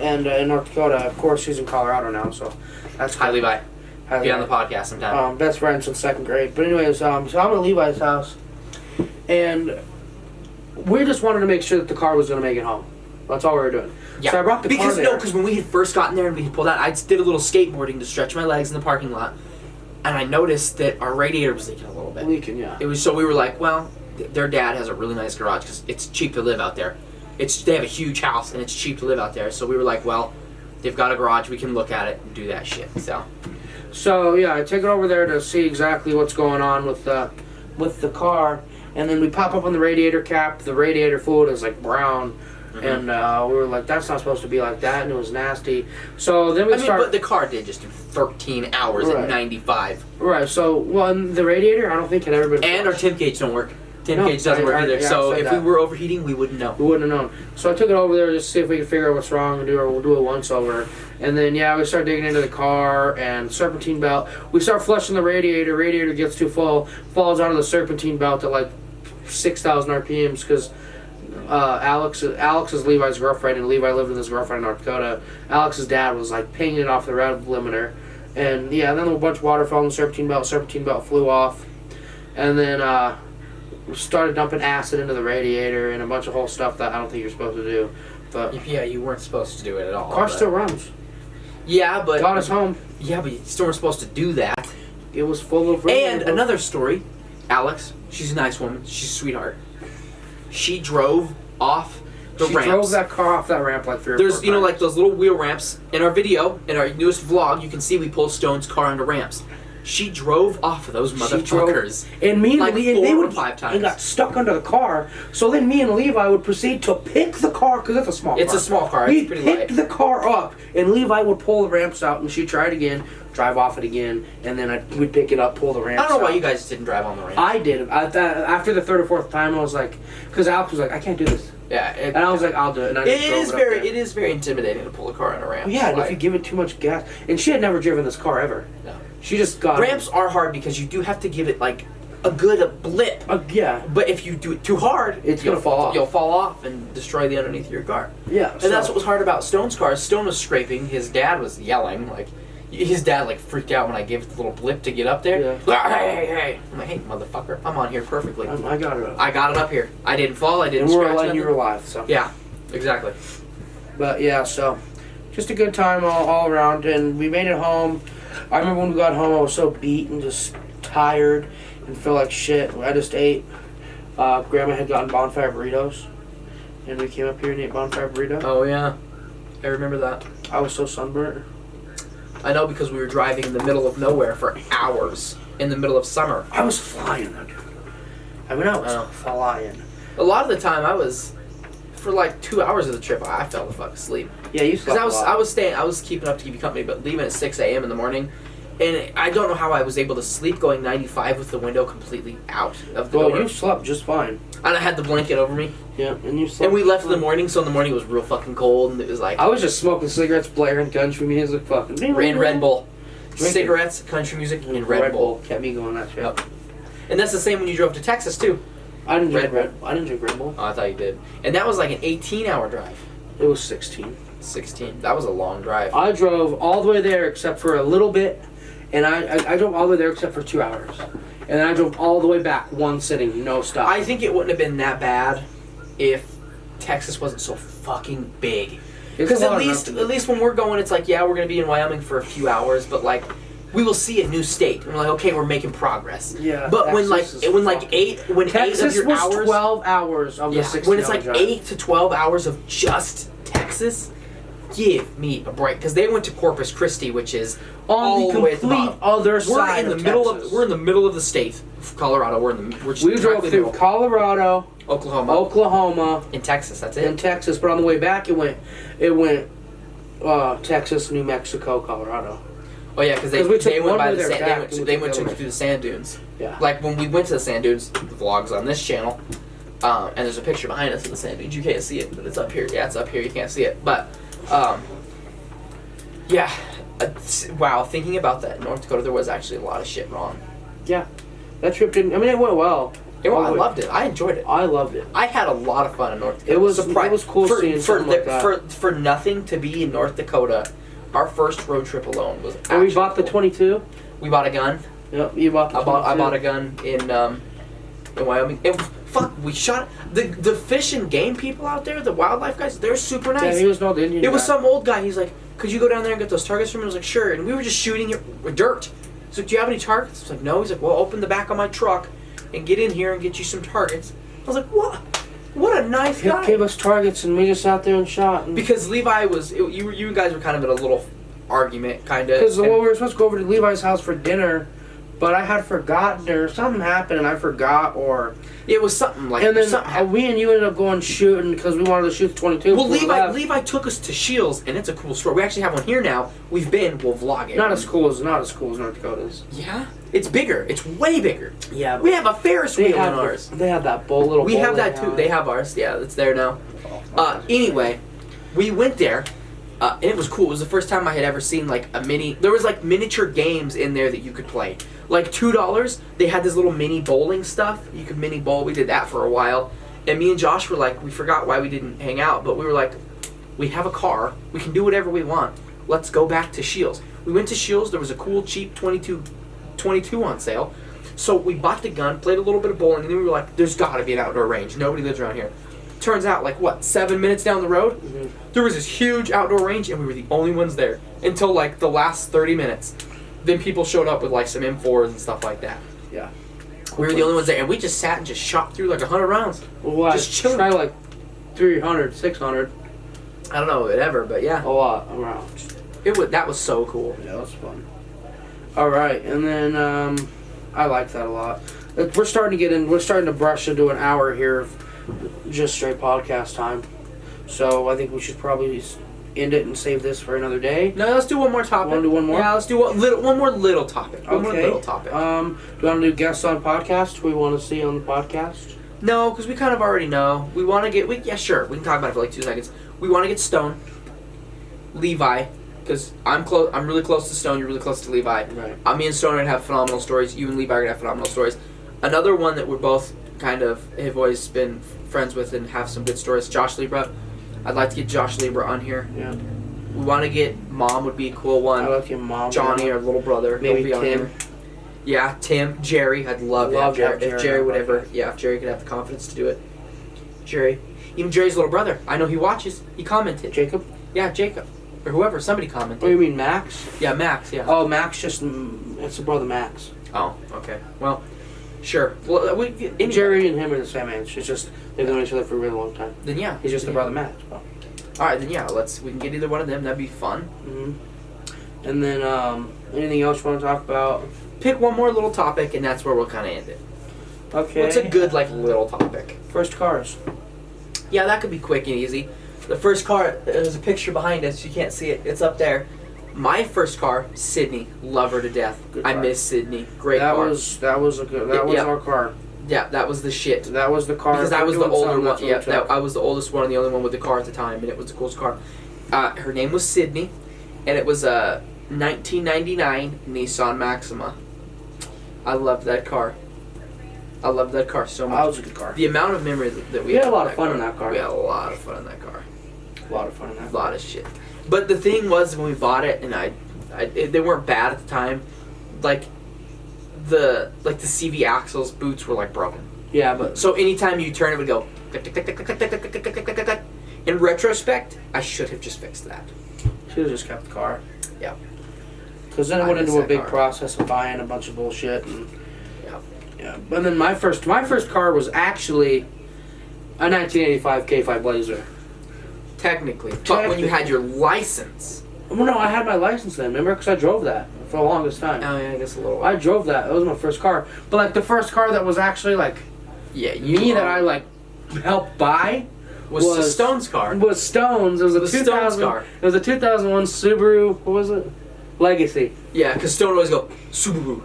[SPEAKER 1] and in North Dakota. Of course, he's in Colorado now, so that's
[SPEAKER 2] cool. Hi, Levi. Be on the podcast sometime.
[SPEAKER 1] Best friends since 2nd grade. But anyways, so I'm at Levi's house, and we just wanted to make sure that the car was going to make it home. That's all we were doing.
[SPEAKER 2] Yeah.
[SPEAKER 1] So I brought the car there.
[SPEAKER 2] Because when we had first gotten there and we had pulled out, I did a little skateboarding to stretch my legs in the parking lot, and I noticed that our radiator was leaking a little bit.
[SPEAKER 1] Yeah.
[SPEAKER 2] So we were like, well, their dad has a really nice garage because it's cheap to live out there. They have a huge house and it's cheap to live out there. So we were like, well, they've got a garage, we can look at it and do that shit. So
[SPEAKER 1] yeah, I take it over there to see exactly what's going on with the car, and then we pop up on the radiator cap. The radiator fluid is like brown, and we were like, that's not supposed to be like that, and it was nasty. So then
[SPEAKER 2] but the car did just do 13 hours at 95.
[SPEAKER 1] Right. So and the radiator, I don't think had ever been.
[SPEAKER 2] And our temp gauge don't work. Temp gauge doesn't work either. So if we were overheating, we wouldn't know.
[SPEAKER 1] We wouldn't have known. So I took it over there just to see if we could figure out what's wrong and we'll do a once over. And then we start digging into the car and serpentine belt. We start flushing the radiator. Radiator gets too full, falls out of the serpentine belt at like 6,000 RPMs because Alex is Levi's girlfriend, and Levi lived with his girlfriend in North Dakota. Alex's dad was like pinging it off the rev limiter, and then a bunch of water fell in the serpentine belt. Serpentine belt flew off, and then started dumping acid into the radiator and a bunch of whole stuff that I don't think you're supposed to do. But
[SPEAKER 2] yeah, you weren't supposed to do it at all.
[SPEAKER 1] Car still runs.
[SPEAKER 2] Yeah, but
[SPEAKER 1] got us home.
[SPEAKER 2] Yeah, but you still weren't supposed to do that.
[SPEAKER 1] It was full of radiator.
[SPEAKER 2] And another story, Alex, she's a nice woman. She's a sweetheart. She drove off the ramps.
[SPEAKER 1] She drove that car off that ramp like 3 or 4 times.
[SPEAKER 2] There's, like those little wheel ramps. In our video, in our newest vlog, you can see we pull Stone's car onto ramps. She drove off of those motherfuckers.
[SPEAKER 1] And me and
[SPEAKER 2] like
[SPEAKER 1] Levi,
[SPEAKER 2] 4 or 5 times.
[SPEAKER 1] And got stuck under the car. So then me and Levi would proceed to pick the car, because it's a small car.
[SPEAKER 2] It's a small car.
[SPEAKER 1] We
[SPEAKER 2] it's pretty light.
[SPEAKER 1] picked the car up, and Levi would pull the ramps out, and she'd try it again, drive off it again, and then we'd pick it up, pull the ramps out.
[SPEAKER 2] I don't know why you guys didn't drive on the ramps.
[SPEAKER 1] I did. After the 3rd or 4th time, I was like, because Alex was like, I can't do this.
[SPEAKER 2] Yeah.
[SPEAKER 1] And I was like, I'll do it. And
[SPEAKER 2] it is very intimidating to pull a car on a ramp.
[SPEAKER 1] Yeah, and if you give it too much gas. And she had never driven this car ever.
[SPEAKER 2] No.
[SPEAKER 1] She just got
[SPEAKER 2] ramps are hard because you do have to give it like a good blip.
[SPEAKER 1] Yeah.
[SPEAKER 2] But if you do it too hard,
[SPEAKER 1] it's gonna fall off.
[SPEAKER 2] You'll fall off and destroy the underneath of your car.
[SPEAKER 1] Yeah.
[SPEAKER 2] And that's what was hard about Stone's car. Stone was scraping. His dad was yelling like, His dad like freaked out when I gave it the little blip to get up there.
[SPEAKER 1] Yeah.
[SPEAKER 2] Hey! I'm like, hey, motherfucker, I'm on here perfectly.
[SPEAKER 1] I got it up.
[SPEAKER 2] I got it up here. I didn't fall. I didn't
[SPEAKER 1] and we're
[SPEAKER 2] scratch
[SPEAKER 1] letting
[SPEAKER 2] nothing.
[SPEAKER 1] you were alive, so.
[SPEAKER 2] Yeah, exactly.
[SPEAKER 1] But yeah, so just a good time all around, and we made it home. I remember when we got home, I was so beat and just tired and felt like shit. I just ate. Grandma had gotten bonfire burritos, and we came up here and ate bonfire burrito.
[SPEAKER 2] Oh yeah, I remember that.
[SPEAKER 1] I was so sunburnt.
[SPEAKER 2] I know because we were driving in the middle of nowhere for hours in the middle of summer.
[SPEAKER 1] I was flying though, dude. I mean, I was flying.
[SPEAKER 2] A lot of the time, I was for like 2 hours of the trip. I fell the fuck asleep.
[SPEAKER 1] Yeah, you slept
[SPEAKER 2] Because I was keeping up to keep you company, but leaving at 6 a.m. in the morning, and I don't know how I was able to sleep going 95 with the window completely out of the door.
[SPEAKER 1] Well, you slept just fine.
[SPEAKER 2] And I had the blanket over me.
[SPEAKER 1] Yeah, and you slept.
[SPEAKER 2] And we left in the morning, so in the morning it was real fucking cold, and it was like
[SPEAKER 1] I was just smoking cigarettes, blaring country music, fucking.
[SPEAKER 2] and Red Bull,
[SPEAKER 1] Drinking.
[SPEAKER 2] cigarettes, country music, and Red Bull.
[SPEAKER 1] Kept me going that shit.
[SPEAKER 2] Yep. And that's the same when you drove to Texas too.
[SPEAKER 1] I didn't drink
[SPEAKER 2] Red
[SPEAKER 1] I didn't drink Red Bull.
[SPEAKER 2] Oh, I thought you did. And that was like an 18-hour drive.
[SPEAKER 1] It was 16.
[SPEAKER 2] 16. That was a long drive.
[SPEAKER 1] I drove all the way there except for a little bit, and I drove all the way there except for 2 hours, and then I drove all the way back one sitting, no stop.
[SPEAKER 2] I think it wouldn't have been that bad if Texas wasn't so fucking big. Because at least when we're going, it's like, yeah, we're gonna be in Wyoming for a few hours, but like we will see a new state, and we're like, okay, we're making progress.
[SPEAKER 1] Yeah.
[SPEAKER 2] But
[SPEAKER 1] Texas
[SPEAKER 2] Texas 8 of your
[SPEAKER 1] was
[SPEAKER 2] hours,
[SPEAKER 1] 12 hours of the 16
[SPEAKER 2] when it's like
[SPEAKER 1] drive.
[SPEAKER 2] 8 to 12 hours of just Texas, give me a break. Because they went to Corpus Christi, which is
[SPEAKER 1] on
[SPEAKER 2] all
[SPEAKER 1] the
[SPEAKER 2] the way at the
[SPEAKER 1] complete
[SPEAKER 2] bottom.
[SPEAKER 1] other
[SPEAKER 2] We're
[SPEAKER 1] side
[SPEAKER 2] in the
[SPEAKER 1] of
[SPEAKER 2] middle
[SPEAKER 1] Texas.
[SPEAKER 2] we're in the middle of the state, Colorado.
[SPEAKER 1] We drove through Colorado, Oklahoma,
[SPEAKER 2] in Texas. That's it.
[SPEAKER 1] and Texas, but on the way back it went Texas, New Mexico, Colorado.
[SPEAKER 2] Oh yeah, because
[SPEAKER 1] we took
[SPEAKER 2] they went
[SPEAKER 1] one
[SPEAKER 2] by
[SPEAKER 1] way
[SPEAKER 2] the
[SPEAKER 1] there
[SPEAKER 2] sand,
[SPEAKER 1] back,
[SPEAKER 2] they
[SPEAKER 1] and
[SPEAKER 2] went
[SPEAKER 1] we took the other
[SPEAKER 2] through the sand dunes.
[SPEAKER 1] Yeah.
[SPEAKER 2] Like when we went to the sand dunes, the vlog's on this channel, and there's a picture behind us of the sand dunes. You can't see it, but it's up here. Yeah, it's up here. You can't see it, but yeah. Wow, thinking about that, North Dakota, there was actually a lot of shit wrong.
[SPEAKER 1] Yeah. That trip didn't. I mean, it went well.
[SPEAKER 2] I loved it. I enjoyed it.
[SPEAKER 1] I loved it.
[SPEAKER 2] I had a lot of fun in North Dakota.
[SPEAKER 1] It was cool seeing something like that.
[SPEAKER 2] For nothing to be in North Dakota, our first road trip alone was.
[SPEAKER 1] And we bought the
[SPEAKER 2] cool.
[SPEAKER 1] 22.
[SPEAKER 2] We bought a gun.
[SPEAKER 1] Yep, you bought the 22.
[SPEAKER 2] I bought a gun in Wyoming. And fuck, we shot the fish and game people out there, the wildlife guys. They're super nice.
[SPEAKER 1] Yeah, he was an old Indian.
[SPEAKER 2] It was
[SPEAKER 1] guy.
[SPEAKER 2] some old guy. He's like, "Could you go down there and get those targets for me?" I was like, "Sure." And we were just shooting it with dirt. He's like, "Do you have any targets?" I was like, "No." He's like, "Well, open the back of my truck and get in here and get you some targets." I was like, "What? What a nice
[SPEAKER 1] He
[SPEAKER 2] guy."
[SPEAKER 1] gave us targets and we just sat there and shot.
[SPEAKER 2] Because Levi was, you guys were kind of in a little argument, kind of.
[SPEAKER 1] Because we were supposed to go over to Levi's house for dinner, but I had forgotten or something happened and I forgot or.
[SPEAKER 2] It was something like.
[SPEAKER 1] And then
[SPEAKER 2] something
[SPEAKER 1] we and you ended up going shooting because we wanted to shoot the 22.
[SPEAKER 2] Well,
[SPEAKER 1] before we left.
[SPEAKER 2] Levi took us to Shields, and it's a cool story. We actually have one here now. We'll vlog it.
[SPEAKER 1] Not as cool as North Dakota's.
[SPEAKER 2] Yeah, it's bigger. It's way bigger.
[SPEAKER 1] Yeah,
[SPEAKER 2] We have a Ferris wheel in ours.
[SPEAKER 1] They have that little.
[SPEAKER 2] We have that too. They have ours. Yeah, it's there now. Anyway, we went there, and it was cool. It was the first time I had ever seen like a mini. There was like miniature games in there that you could play. Like $2, they had this little mini bowling stuff. You could mini bowl. We did that for a while, and me and Josh were like, we forgot why we didn't hang out, but we were like, we have a car. We can do whatever we want. Let's go back to Shields. We went to Shields. There was a cool cheap 22 on sale. So we bought the gun, played a little bit of bowling, and then we were like, there's got to be an outdoor range. Nobody lives around here. Turns out, like, 7 minutes down the road, there was this huge outdoor range, and we were the only ones there until, like, the last 30 minutes. Then people showed up with, like, some M4s and stuff like that.
[SPEAKER 1] Yeah.
[SPEAKER 2] We were the only ones there, and we just sat and just shot through, like, 100 rounds.
[SPEAKER 1] Well,
[SPEAKER 2] just chilling.
[SPEAKER 1] Try, like, 300, 600.
[SPEAKER 2] I don't know, whatever, but yeah.
[SPEAKER 1] A lot around.
[SPEAKER 2] That was so cool.
[SPEAKER 1] Yeah, that was fun. All right, and then I liked that a lot. We're starting to brush into an hour here of just straight podcast time. So I think we should probably end it and save this for another day.
[SPEAKER 2] No, let's do one more topic.
[SPEAKER 1] Want to do one more?
[SPEAKER 2] Yeah, let's do one more little topic. One more little topic.
[SPEAKER 1] Do you want to do guests on podcast? Who we want to see on the podcast?
[SPEAKER 2] No, because we kind of already know. We want to get... yeah, sure. We can talk about it for like 2 seconds. We want to get Stone. Levi. Because I'm really close to Stone. You're really close to Levi.
[SPEAKER 1] Right.
[SPEAKER 2] Me and Stone are going to have phenomenal stories. You and Levi are going to have phenomenal stories. Another one that we're both kind of have always been friends with and have some good stories. Josh Libra. I'd like to get Josh Libra on here.
[SPEAKER 1] Yeah.
[SPEAKER 2] We want to get Mom would be a cool one.
[SPEAKER 1] I like your mom.
[SPEAKER 2] Johnny, our little brother.
[SPEAKER 1] Maybe
[SPEAKER 2] he'll be on
[SPEAKER 1] Tim.
[SPEAKER 2] there. Yeah, Tim, Jerry. I'd love to have Jerry. If Jerry would ever, if Jerry could have the confidence to do it. Jerry. Even Jerry's little brother. I know he watches. He commented.
[SPEAKER 1] Jacob?
[SPEAKER 2] Yeah, Jacob. Or whoever. Somebody commented.
[SPEAKER 1] Oh, you mean Max?
[SPEAKER 2] Yeah, Max, yeah.
[SPEAKER 1] Oh, Max it's a brother Max.
[SPEAKER 2] Oh, okay. Well, sure. Well,
[SPEAKER 1] And Jerry and him are the same age. It's just they've known each other for a really long time.
[SPEAKER 2] Then yeah.
[SPEAKER 1] He's just a brother Max. Well.
[SPEAKER 2] Alright, then yeah, we can get either one of them. That'd be fun.
[SPEAKER 1] Mm-hmm. And then, anything else you want to talk about?
[SPEAKER 2] Pick one more little topic, and that's where we'll kind of end it.
[SPEAKER 1] Okay.
[SPEAKER 2] What's a good, little topic?
[SPEAKER 1] First cars.
[SPEAKER 2] Yeah, that could be quick and easy. The first car, there's a picture behind us. You can't see it. It's up there. My first car, Sydney. Love her to death.
[SPEAKER 1] Good
[SPEAKER 2] I
[SPEAKER 1] car.
[SPEAKER 2] miss Sydney. Great car.
[SPEAKER 1] That was our car.
[SPEAKER 2] Yeah, that was the shit.
[SPEAKER 1] That was the car.
[SPEAKER 2] Because I was the older one.
[SPEAKER 1] Yeah,
[SPEAKER 2] I was the oldest one and the only one with the car at the time, and it was the coolest car. Her name was Sydney, and it was a 1999 Nissan Maxima. I loved that car. I loved that car so much.
[SPEAKER 1] That was a good car.
[SPEAKER 2] The amount of memories that we
[SPEAKER 1] had a lot of fun in that car.
[SPEAKER 2] We had a lot of fun in that car.
[SPEAKER 1] A lot of fun in that
[SPEAKER 2] A
[SPEAKER 1] car.
[SPEAKER 2] lot of shit. But the thing was, when we bought it, and they weren't bad at the time. Like the CV axles, boots were broken.
[SPEAKER 1] Yeah, but
[SPEAKER 2] So anytime you turn, it would go. Tick, tick, tick, tick, tick, tick, tick, tick, tick, tick, tick, tick. In retrospect, I should have just fixed that.
[SPEAKER 1] should have just kept the car.
[SPEAKER 2] Yeah.
[SPEAKER 1] Because then it
[SPEAKER 2] I
[SPEAKER 1] went
[SPEAKER 2] miss
[SPEAKER 1] into a
[SPEAKER 2] that
[SPEAKER 1] big
[SPEAKER 2] car.
[SPEAKER 1] process of buying a bunch of bullshit. And,
[SPEAKER 2] Yeah.
[SPEAKER 1] yeah. And then my first car was actually a 1985 K5 Blazer.
[SPEAKER 2] Technically. But when you had your license.
[SPEAKER 1] Well, no, I had my license then. Remember? Because I drove that for the longest time.
[SPEAKER 2] Oh, yeah, I guess a little.
[SPEAKER 1] I drove that. That was my first car. But the first car that was actually
[SPEAKER 2] yeah,
[SPEAKER 1] that I helped buy
[SPEAKER 2] was Stone's car.
[SPEAKER 1] Was Stone's. It was a
[SPEAKER 2] The
[SPEAKER 1] 2000
[SPEAKER 2] Stone's car.
[SPEAKER 1] It was a 2001 Subaru. What was it? Legacy.
[SPEAKER 2] Yeah, because Stone always go Subaru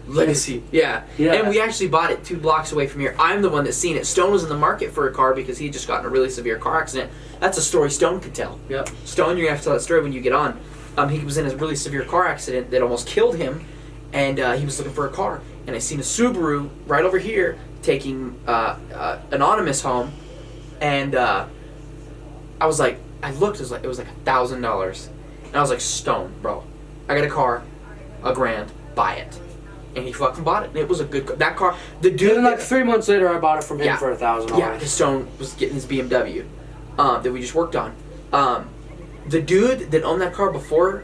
[SPEAKER 2] Legacy. Yeah.
[SPEAKER 1] Yeah.
[SPEAKER 2] And we actually bought it 2 blocks away from here. I'm the one that's seen it. Stone was in the market for a car because he just got in a really severe car accident. That's a story Stone could tell.
[SPEAKER 1] Yep.
[SPEAKER 2] Stone, you're gonna have to tell that story when you get on. He was in a really severe car accident that almost killed him, and he was looking for a car. And I seen a Subaru right over here taking Anonymous home, and I was like, I looked, it was like $1,000, and I was like, Stone, bro, I got a car, $1,000, buy it. And he fucking bought it, and it was a good car. That car, the dude.
[SPEAKER 1] And then 3 months later, I bought it from him
[SPEAKER 2] Yeah.
[SPEAKER 1] for $1,000.
[SPEAKER 2] Yeah, because Stone was getting his BMW that we just worked on. The dude that owned that car before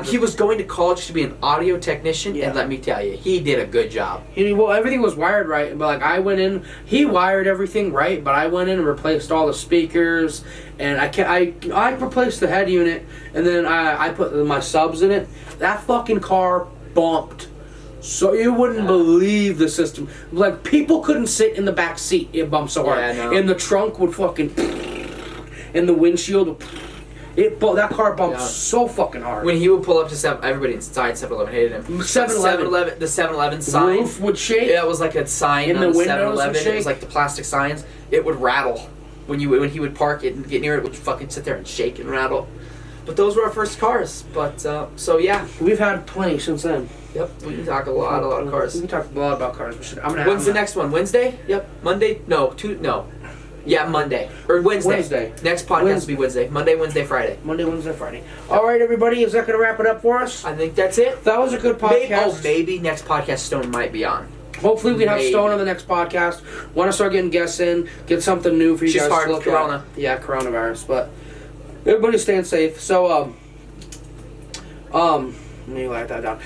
[SPEAKER 2] he was going to college to be an audio technician,
[SPEAKER 1] Yeah.
[SPEAKER 2] and let me tell you, he did a good job.
[SPEAKER 1] Well, everything was wired right, but I went in. He wired everything right, but I went in and replaced all the speakers, and I replaced the head unit, and then I put my subs in it. That fucking car bumped, so you wouldn't believe the system. People couldn't sit in the back seat. It bumped so hard,
[SPEAKER 2] Yeah, I know.
[SPEAKER 1] and the trunk would fucking, and the windshield would. That car bumped so fucking hard.
[SPEAKER 2] When he would pull up to everybody inside 7-Eleven hated him.
[SPEAKER 1] 7-Eleven.
[SPEAKER 2] The 7-Eleven sign.
[SPEAKER 1] Roof would shake.
[SPEAKER 2] Yeah, it was like a sign
[SPEAKER 1] And
[SPEAKER 2] on
[SPEAKER 1] the
[SPEAKER 2] the
[SPEAKER 1] windows would
[SPEAKER 2] 7-Eleven. It
[SPEAKER 1] shake.
[SPEAKER 2] was like the plastic signs. It would rattle when he would park it and get near it. It would fucking sit there and shake and rattle. But those were our first cars. But so yeah.
[SPEAKER 1] We've had plenty since then.
[SPEAKER 2] Yep. We can talk a lot of cars.
[SPEAKER 1] We can talk a lot about cars.
[SPEAKER 2] When's the next one? Wednesday? Yep. Monday? No. No. Yeah, Monday. Or Wednesday.
[SPEAKER 1] Wednesday.
[SPEAKER 2] Next podcast will be Wednesday. Monday, Wednesday, Friday.
[SPEAKER 1] Monday, Wednesday, Friday. All right, everybody. Is that going to wrap it up for us?
[SPEAKER 2] I think that's it.
[SPEAKER 1] That was a good podcast.
[SPEAKER 2] Maybe next podcast Stone might be on.
[SPEAKER 1] Hopefully we can have
[SPEAKER 2] Maybe.
[SPEAKER 1] Stone on the next podcast. Want to start getting guests in, get something new for you
[SPEAKER 2] Just
[SPEAKER 1] guys
[SPEAKER 2] hard
[SPEAKER 1] to
[SPEAKER 2] with
[SPEAKER 1] look
[SPEAKER 2] Corona.
[SPEAKER 1] at. Yeah, coronavirus. But everybody's staying safe. So, let me write that down.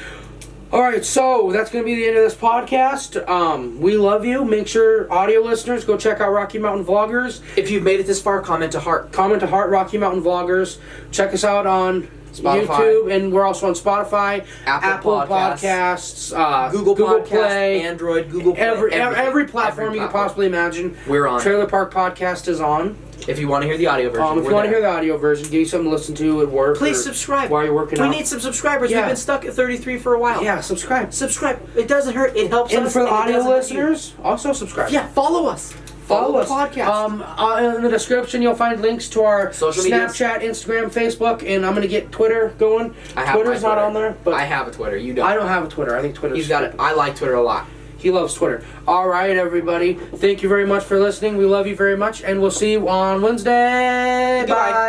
[SPEAKER 1] All right, so that's going to be the end of this podcast. We love you. Make sure, audio listeners, go check out Rocky Mountain Vloggers.
[SPEAKER 2] If you've made it this far, comment to heart.
[SPEAKER 1] Comment to heart Rocky Mountain Vloggers. Check us out on
[SPEAKER 2] Spotify.
[SPEAKER 1] YouTube, and we're also on Spotify,
[SPEAKER 2] Apple
[SPEAKER 1] Podcasts,
[SPEAKER 2] Google Podcasts,
[SPEAKER 1] Play,
[SPEAKER 2] Android, Google Play.
[SPEAKER 1] every platform you could possibly imagine.
[SPEAKER 2] We're on.
[SPEAKER 1] Trailer Park Podcast is on.
[SPEAKER 2] If you want to hear the audio version,
[SPEAKER 1] If you want to hear the audio version, give you something to listen to at work.
[SPEAKER 2] please subscribe.
[SPEAKER 1] While you're working
[SPEAKER 2] We
[SPEAKER 1] out.
[SPEAKER 2] need some subscribers.
[SPEAKER 1] Yeah.
[SPEAKER 2] We've been stuck at 33 for a while.
[SPEAKER 1] Yeah, subscribe.
[SPEAKER 2] Subscribe. It doesn't hurt. It helps
[SPEAKER 1] And
[SPEAKER 2] us.
[SPEAKER 1] for the
[SPEAKER 2] and it
[SPEAKER 1] audio
[SPEAKER 2] doesn't hurt you.
[SPEAKER 1] listeners, also subscribe.
[SPEAKER 2] Yeah, follow us.
[SPEAKER 1] Follow us.
[SPEAKER 2] the podcast.
[SPEAKER 1] In the description, you'll find links to our
[SPEAKER 2] Social medias.
[SPEAKER 1] Snapchat, Instagram, Facebook, and I'm going to get Twitter going.
[SPEAKER 2] I have
[SPEAKER 1] Twitter's
[SPEAKER 2] my
[SPEAKER 1] not
[SPEAKER 2] Twitter.
[SPEAKER 1] on there, but
[SPEAKER 2] I have a Twitter. You don't.
[SPEAKER 1] I don't have a Twitter. I think Twitter's
[SPEAKER 2] He's got it. I like Twitter a lot.
[SPEAKER 1] He loves Twitter. All right, everybody. Thank you very much for listening. We love you very much, and we'll see you on Wednesday.
[SPEAKER 2] Goodbye.
[SPEAKER 1] Bye.